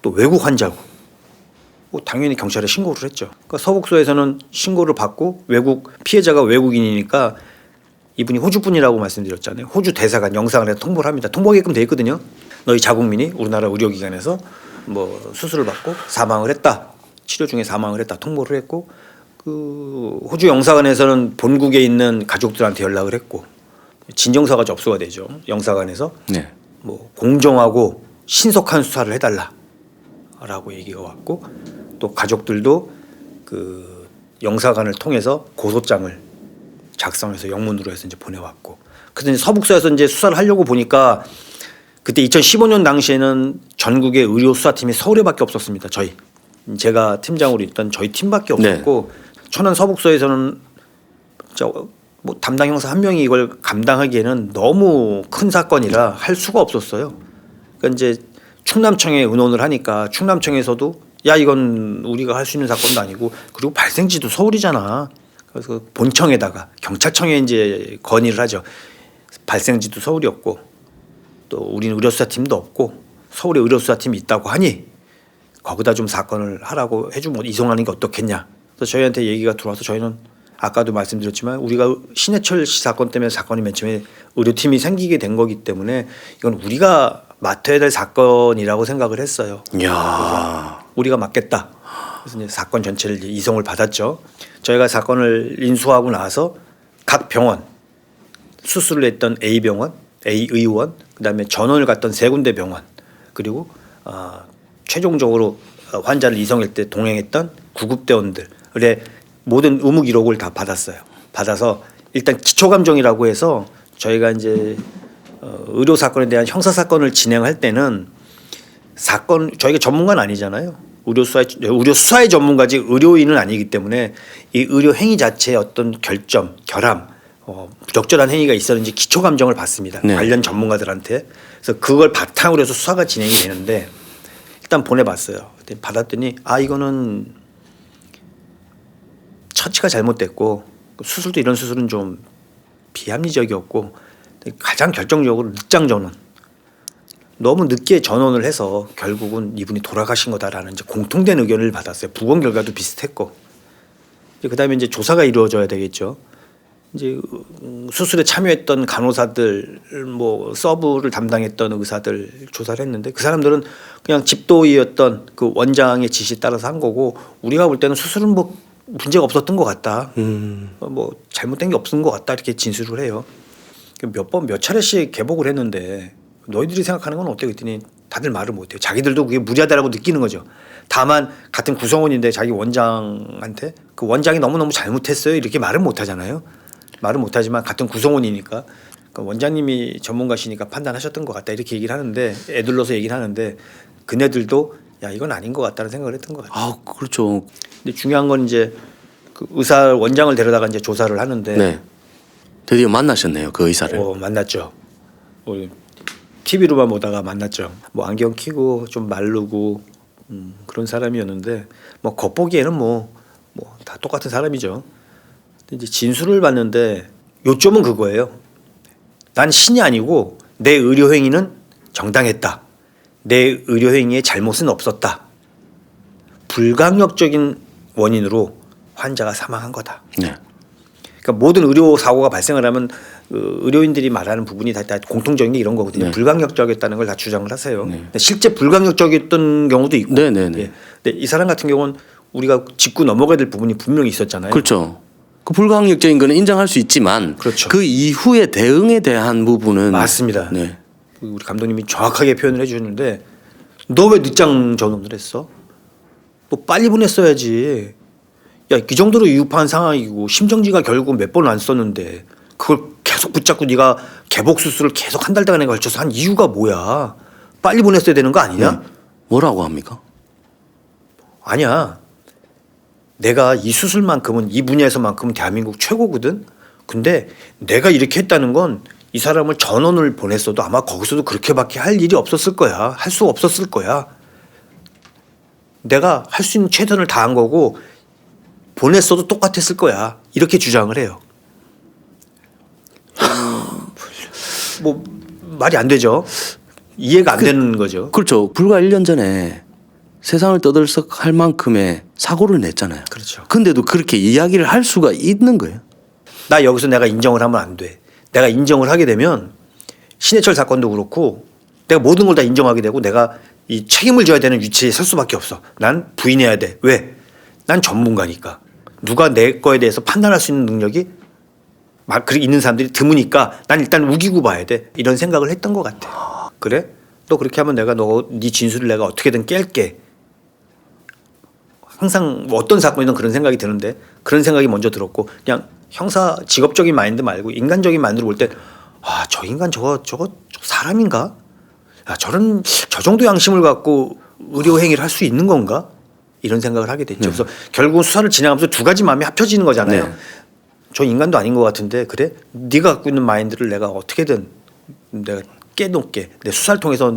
또 외국 환자고 당연히 경찰에 신고를 했죠. 그러니까 서북서에서는 신고를 받고 피해자가 외국인이니까 이분이 호주 분이라고 말씀드렸잖아요. 호주 대사관 영상을 해서 통보를 합니다. 통보하게끔 돼 있거든요. 너희 자국민이 우리나라 의료기관에서 뭐 수술을 받고 사망을 했다. 치료 중에 사망을 했다. 통보를 했고 그 호주 영사관에서는 본국에 있는 가족들한테 연락을 했고 진정서가 접수가 되죠. 영사관에서 네. 뭐 공정하고 신속한 수사를 해달라라고 얘기가 왔고 또 가족들도 그 영사관을 통해서 고소장을 작성해서 영문으로 해서 이제 보내왔고 그래서 이제 서북서에서 이제 수사를 하려고 보니까 그때 2015년 당시에는 전국의 의료 수사팀이 서울에밖에 없었습니다. 제가 팀장으로 있던 저희 팀밖에 없었고 천안 서북서에서는 진짜 뭐 담당 형사 한 명이 이걸 감당하기에는 너무 큰 사건이라 할 수가 없었어요. 그러니까 이제 충남청에 의논을 하니까 충남청에서도 야 이건 우리가 할 수 있는 사건도 아니고 그리고 발생지도 서울이잖아. 그래서 본청에다가 경찰청에 이제 건의를 하죠. 발생지도 서울이었고 또 우리는 의료수사팀도 없고 서울에 의료수사팀이 있다고 하니 거기다 좀 사건을 하라고 해주면 이송하는 게 어떻겠냐. 그래서 저희한테 얘기가 들어와서 저희는 아까도 말씀드렸지만 우리가 신해철 씨 사건 때문에 사건이 맨 처음에 의료팀이 생기게 된 거기 때문에 이건 우리가 맡아야 될 사건이라고 생각을 했어요. 이야. 우리가 맡겠다. 그래서 이제 사건 전체를 이제 이송을 받았죠. 저희가 사건을 인수하고 나서 각 병원 수술을 했던 A 병원, A 의원, 그다음에 전원을 갔던 3군데 병원 그리고 최종적으로 환자를 이송할 때 동행했던 구급대원들의 모든 의무 기록을 다 받았어요. 받아서 일단 기초감정이라고 해서 저희가 이제 의료 사건에 대한 형사 사건을 진행할 때는 저희가 전문가는 아니잖아요. 의료 수사의 전문가지 의료인은 아니기 때문에 이 의료 행위 자체의 어떤 결점, 결함, 부적절한 행위가 있었는지 기초 감정을 받습니다. 네. 관련 전문가들한테. 그래서 그걸 바탕으로 해서 수사가 진행이 되는데 일단 보내봤어요. 받았더니 이거는 처치가 잘못됐고 수술도 이런 수술은 좀 비합리적이었고 가장 결정적으로 늦장 전원. 너무 늦게 전원을 해서 결국은 이분이 돌아가신 거다라는 이제 공통된 의견을 받았어요. 부검 결과도 비슷했고. 그다음에 이제 조사가 이루어져야 되겠죠. 이제 수술에 참여했던 간호사들, 뭐 서브를 담당했던 의사들 조사를 했는데 그 사람들은 그냥 집도의였던 그 원장의 지시 따라서 한 거고 우리가 볼 때는 수술은 뭐 문제가 없었던 것 같다. 뭐 잘못된 게 없은 것 같다 이렇게 진술을 해요. 몇 차례씩 개복을 했는데 너희들이 생각하는 건 어때? 그랬더니 다들 말을 못해요. 자기들도 그게 무리하다라고 느끼는 거죠. 다만 같은 구성원인데 자기 원장한테 그 원장이 너무너무 잘못했어요 이렇게 말은 못하잖아요. 말은 못하지만 같은 구성원이니까 그러니까 원장님이 전문가시니까 판단하셨던 것 같다 이렇게 얘기를 하는데 애들러서 얘기를 하는데 그네들도 야 이건 아닌 것 같다는 생각을 했던 것 같아요. 그렇죠. 근데 중요한 건 이제 그 의사 원장을 데려다가 이제 조사를 하는데 네. 드디어 만나셨네요 그 의사를. 만났죠. TV로만 보다가 만났죠. 뭐 안경 끼고 좀 마르고 그런 사람이었는데 뭐 겉보기에는 뭐 다 똑같은 사람이죠. 근데 이제 진술을 봤는데 요점은 그거예요. 난 신이 아니고 내 의료 행위는 정당했다. 내 의료 행위에 잘못은 없었다. 불강력적인 원인으로 환자가 사망한 거다. 네. 그러니까 모든 의료 사고가 발생을 하면 의료인들이 말하는 부분이 다 공통적인 게 이런 거거든요. 네. 불강력적이었다는 걸 다 주장을 하세요. 근데 실제 불강력적이었던 경우도 있고. 네네네. 예. 근데 이 사람 같은 경우는 우리가 짚고 넘어가야 될 부분이 분명히 있었잖아요. 그렇죠. 그 불가항력적인 거는 인정할 수 있지만 그렇죠. 그 이후에 대응에 대한 부분은 맞습니다. 네. 우리 감독님이 정확하게 표현을 해주셨는데 너 왜 늦장 전원을 했어? 뭐 빨리 보냈어야지. 야, 이 정도로 위급한 상황이고 심정지가 결국 몇 번 안 썼는데 그걸 계속 붙잡고 네가 개복 수술을 계속 한 달 동안에 걸쳐서 한 이유가 뭐야? 빨리 보냈어야 되는 거 아니냐? 뭐라고 합니까? 아니야. 내가 이 수술만큼은 이 분야에서만큼은 대한민국 최고거든. 근데 내가 이렇게 했다는 건 이 사람을 전원을 보냈어도 아마 거기서도 그렇게밖에 할 일이 없었을 거야. 할 수 없었을 거야. 내가 할 수 있는 최선을 다한 거고 보냈어도 똑같았을 거야. 이렇게 주장을 해요. 뭐 말이 안 되죠. 이해가 안 되는 거죠. 그렇죠. 불과 1년 전에 세상을 떠들썩할 만큼의 사고를 냈잖아요. 그렇죠. 근데도 그렇게 이야기를 할 수가 있는 거예요. 나 여기서 내가 인정을 하면 안 돼. 내가 인정을 하게 되면 신해철 사건도 그렇고 내가 모든 걸 다 인정하게 되고 내가 이 책임을 져야 되는 위치에 설 수밖에 없어. 난 부인해야 돼. 왜? 난 전문가니까. 누가 내 거에 대해서 판단할 수 있는 능력이 막 있는 사람들이 드무니까 난 일단 우기고 봐야 돼. 이런 생각을 했던 것 같아. 그래? 너 그렇게 하면 내가 네 진술을 내가 어떻게든 깰게. 항상 뭐 어떤 사건이든 그런 생각이 드는데 그런 생각이 먼저 들었고 그냥 형사 직업적인 마인드 말고 인간적인 마인드로 볼 때 아, 저 인간 저거 사람인가? 야, 저 정도 양심을 갖고 의료 행위를 할 수 있는 건가? 이런 생각을 하게 됐죠. 그래서 결국은 수사를 진행하면서 두 가지 마음이 합쳐지는 거잖아요. 네. 저 인간도 아닌 것 같은데 그래? 네가 갖고 있는 마인드를 내가 어떻게든 내가 깨놓게 내 수사를 통해서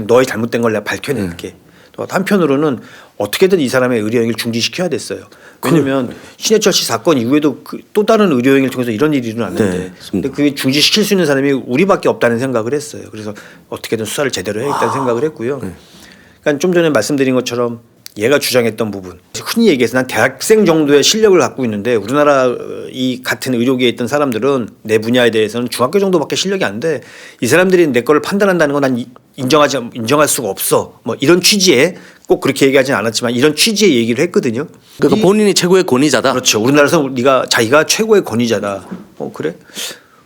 너의 잘못된 걸 내가 밝혀낼게. 또 한편으로는 어떻게든 이 사람의 의료행위를 중지시켜야 됐어요. 왜냐하면 신해철 씨 사건 이후에도 또 다른 의료행위를 통해서 이런 일이 일어났는데 네, 근데 그게 중지시킬 수 있는 사람이 우리밖에 없다는 생각을 했어요. 그래서 어떻게든 수사를 제대로 해야겠다는 생각을 했고요. 그러니까 좀 전에 말씀드린 것처럼 얘가 주장했던 부분 흔히 얘기해서 난 대학생 정도의 실력을 갖고 있는데 우리나라 이 같은 의료계에 있던 사람들은 내 분야에 대해서는 중학교 정도밖에 실력이 안 돼. 이 사람들이 내 거를 판단한다는 건 난 인정할 수가 없어. 뭐 이런 취지에 꼭 그렇게 얘기하진 않았지만 이런 취지의 얘기를 했거든요. 그러니까 본인이 최고의 권위자다. 그렇죠. 우리나라에서 자기가 최고의 권위자다. 그래?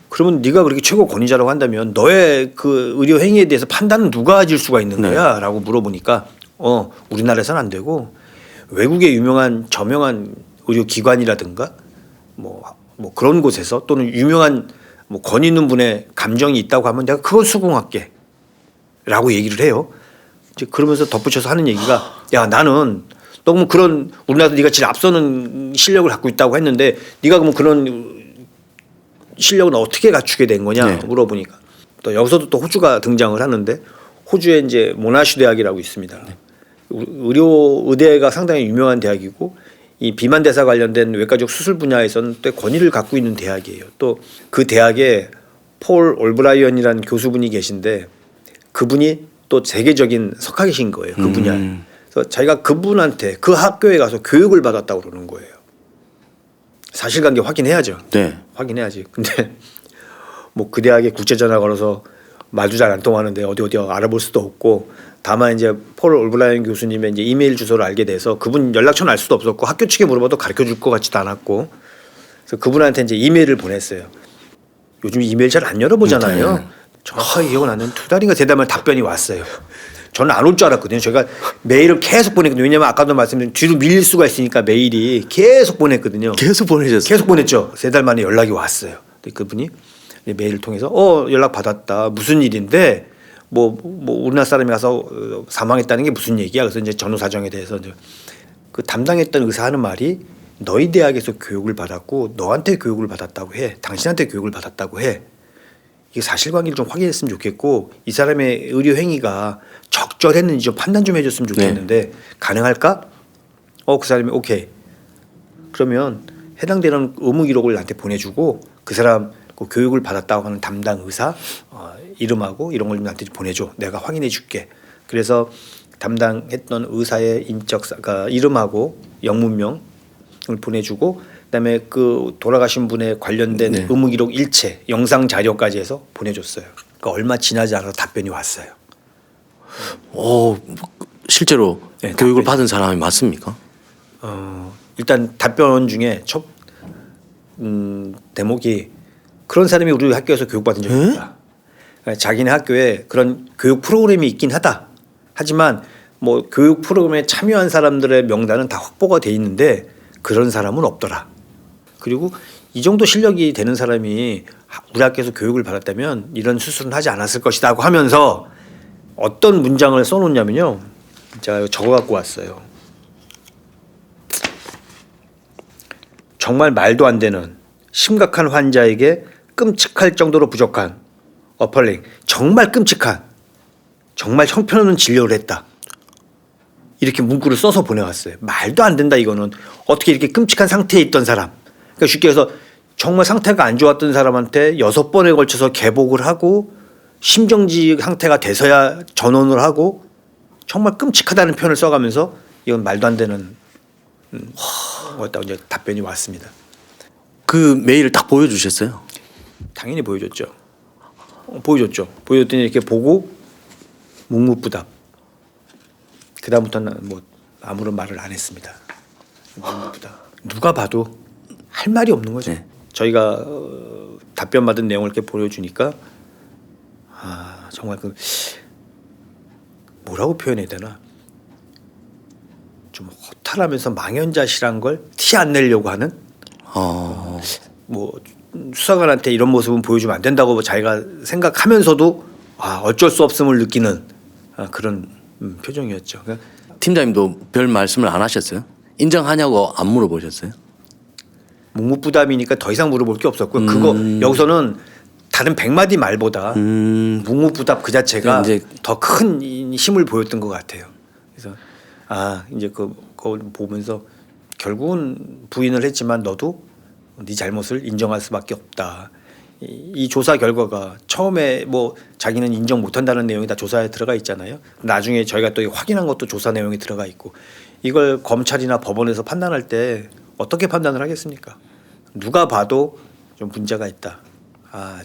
그러면 네가 그렇게 최고 권위자라고 한다면 너의 그 의료 행위에 대해서 판단은 누가 해줄 수가 있는 거야? 라고 물어보니까 우리나라에서는 안 되고 외국의 유명한 저명한 의료기관이라든가 뭐 그런 곳에서 또는 유명한 뭐 권위 있는 분의 감정이 있다고 하면 내가 그걸 수긍할게 라고 얘기를 해요. 이제 그러면서 덧붙여서 하는 얘기가 야 나는 너 그러면 그런 우리나라도 네가 제일 앞서는 실력을 갖고 있다고 했는데 네가 그러면 그런 실력은 어떻게 갖추게 된 거냐 네. 물어보니까 또 여기서도 또 호주가 등장을 하는데 호주에 이제 모나시 대학이라고 있습니다. 네. 의대가 상당히 유명한 대학이고 이 비만 대사 관련된 외과적 수술 분야에서는 또 권위를 갖고 있는 대학이에요. 또 그 대학에 폴 올브라이언이라는 교수분이 계신데 그분이 또 세계적인 석학이신 거예요. 그 분야에. 그래서 자기가 그분한테 그 학교에 가서 교육을 받았다고 그러는 거예요. 사실관계 확인해야죠. 네. 확인해야지. 근데 뭐 그 대학에 국제 전화 걸어서 말도 잘 안 통하는데 어디 알아볼 수도 없고 다만 이제 폴 올브라이언 교수님의 이제 이메일 주소를 알게 돼서 그분 연락처는 알 수도 없었고 학교 측에 물어봐도 가르쳐 줄 것 같지도 않았고 그래서 그분한테 이제 이메일을 보냈어요. 요즘 이메일 잘 안 열어보잖아요. 네. 정확하게 기억은 안 나는데 2달인가 3달 답변이 왔어요. 저는 안 올 줄 알았거든요. 제가 메일을 계속 보냈거든요. 왜냐하면 아까도 말씀드린 뒤로 밀릴 수가 있으니까 메일이 계속 보냈거든요. 계속 보내셨어요. 계속 보냈죠. 3달 만에 연락이 왔어요. 근데 그분이 메일을 통해서 연락 받았다. 무슨 일인데 뭐 우리나라 사람이 가서 사망했다는 게 무슨 얘기야? 그래서 이제 전후 사정에 대해서 이제 그 담당했던 의사 하는 말이 너희 대학에서 교육을 받았고 너한테 교육을 받았다고 해. 당신한테 교육을 받았다고 해. 이게 사실관계를 좀 확인했으면 좋겠고 이 사람의 의료 행위가 적절했는지 좀 판단 좀 해줬으면 좋겠는데 가능할까? 그 사람이 오케이. 그러면 해당되는 의무 기록을 나한테 보내주고 그 사람 그 교육을 받았다고 하는 담당 의사 이름하고 이런 걸 나한테 보내줘. 내가 확인해 줄게. 그래서 담당했던 의사의 인적 그러니까 이름하고 영문명을 보내주고 그다음에 그 돌아가신 분에 관련된 네. 의무기록 일체, 영상 자료까지 해서 보내줬어요. 그러니까 얼마 지나지 않아서 답변이 왔어요. 실제로 네, 교육을 답변이. 받은 사람이 맞습니까? 일단 답변 중에 첫 대목이 그런 사람이 우리 학교에서 교육받은 적이 없다. 그러니까 자기네 학교에 그런 교육 프로그램이 있긴 하다. 하지만 뭐 교육 프로그램에 참여한 사람들의 명단은 다 확보가 돼 있는데 그런 사람은 없더라. 그리고 이 정도 실력이 되는 사람이 우리 학교에서 교육을 받았다면 이런 수술은 하지 않았을 것이다 고 하면서 어떤 문장을 써놓냐면요. 제가 적어 갖고 왔어요. 정말 말도 안 되는 심각한 환자에게 끔찍할 정도로 부족한 어펄링, 정말 끔찍한, 정말 형편없는 진료를 했다. 이렇게 문구를 써서 보내왔어요. 말도 안 된다 이거는. 어떻게 이렇게 끔찍한 상태에 있던 사람, 그러니까 쉽게 해서 정말 상태가 안 좋았던 사람한테 6번에 걸쳐서 개복을 하고 심정지 상태가 돼서야 전원을 하고 정말 끔찍하다는 표현을 써가면서 이건 말도 안 되는 거였다고 이제 답변이 왔습니다. 그 메일을 딱 보여주셨어요? 당연히 보여줬죠. 보여줬더니 이렇게 보고 묵묵부답. 그 다음부터는 뭐 아무런 말을 안 했습니다. 묵묵부답. 누가 봐도 할 말이 없는 거죠. 네. 저희가 답변 받은 내용을 이렇게 보여주니까 정말 그 뭐라고 표현해야 되나? 좀 허탈하면서 망연자실한 걸 티 안 내려고 하는. 뭐 수사관한테 이런 모습은 보여주면 안 된다고 자기가 생각하면서도 어쩔 수 없음을 느끼는 그런 표정이었죠. 그러니까 팀장님도 별 말씀을 안 하셨어요? 인정하냐고 안 물어보셨어요? 묵묵부답이니까 더 이상 물어볼 게 없었고요. 그거 여기서는 다른 100마디 말보다 묵묵부답 그 자체가 이제 더 큰 힘을 보였던 것 같아요. 그래서 이제 그거 보면서 결국은 부인을 했지만 너도 네 잘못을 인정할 수밖에 없다. 이 조사 결과가 처음에 뭐 자기는 인정 못한다는 내용이 다 조사에 들어가 있잖아요. 나중에 저희가 또 확인한 것도 조사 내용이 들어가 있고 이걸 검찰이나 법원에서 판단할 때 어떻게 판단을 하겠습니까? 누가 봐도 좀 문제가 있다.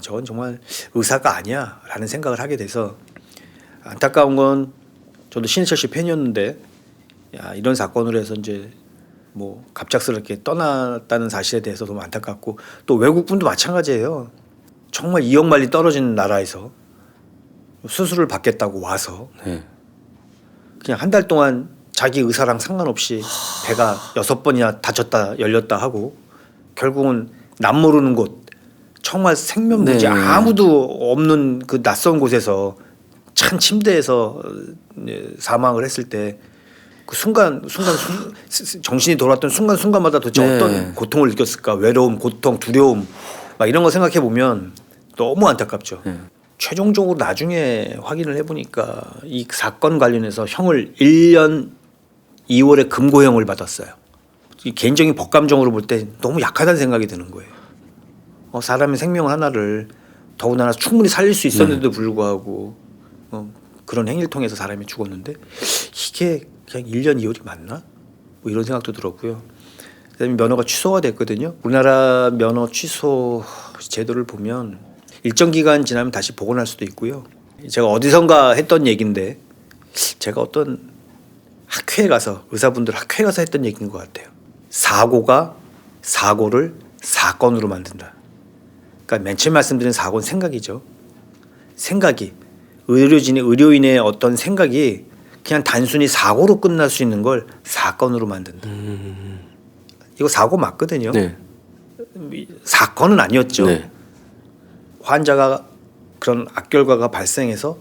저건 정말 의사가 아니야 라는 생각을 하게 돼서 안타까운 건 저도 신해철 씨 팬이었는데 이런 사건으로 해서 이제 뭐 갑작스럽게 떠났다는 사실에 대해서 너무 안타깝고 또 외국분도 마찬가지예요. 정말 2억 마일리 떨어진 나라에서 수술을 받겠다고 와서 그냥 한 달 동안 자기 의사랑 상관없이 배가 6번이나 닫혔다 열렸다 하고 결국은 남 모르는 곳 정말 생명무지 아무도 없는 그 낯선 곳에서 찬 침대에서 사망을 했을 때 그 순간 정신이 돌아왔던 순간마다 도대체 어떤 고통을 느꼈을까? 외로움, 고통, 두려움 막 이런 거 생각해 보면 너무 안타깝죠. 최종적으로 나중에 확인을 해보니까 이 사건 관련해서 형을 1년 2월에 금고형을 받았어요. 이 개인적인 법감정으로 볼 때 너무 약하다는 생각이 드는 거예요. 사람의 생명 하나를 더군다나 충분히 살릴 수 있었는데도 불구하고 그런 행위를 통해서 사람이 죽었는데 이게 그냥 1년 2월이 맞나? 뭐 이런 생각도 들었고요. 그다음에 면허가 취소가 됐거든요. 우리나라 면허 취소 제도를 보면 일정 기간 지나면 다시 복원할 수도 있고요. 제가 어디선가 했던 얘기인데 제가 어떤 학회에 가서 의사분들 학회에 가서 했던 얘기인 것 같아요. 사고가 사고를 사건으로 만든다. 그러니까 맨 처음 말씀드린 사고는 생각이죠. 생각이 의료인의 어떤 생각이 그냥 단순히 사고로 끝날 수 있는 걸 사건으로 만든다. 이거 사고 맞거든요. 네. 사건은 아니었죠. 네. 환자가 그런 악결과가 발생해서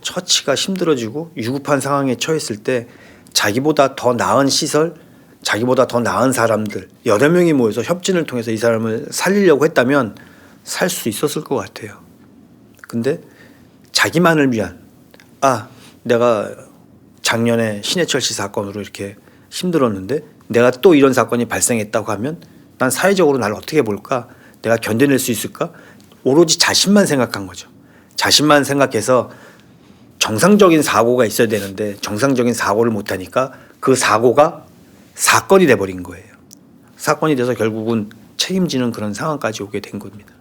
처치가 힘들어지고 위급한 상황에 처했을 때 자기보다 더 나은 시설, 자기보다 더 나은 사람들 여러 명이 모여서 협진을 통해서 이 사람을 살리려고 했다면 살 수 있었을 것 같아요. 근데 자기만을 위한 내가 작년에 신해철 씨 사건으로 이렇게 힘들었는데 내가 또 이런 사건이 발생했다고 하면 난 사회적으로 나를 어떻게 볼까? 내가 견뎌낼 수 있을까? 오로지 자신만 생각한 거죠. 자신만 생각해서 정상적인 사고가 있어야 되는데 정상적인 사고를 못하니까 그 사고가 사건이 돼버린 거예요. 사건이 돼서 결국은 책임지는 그런 상황까지 오게 된 겁니다.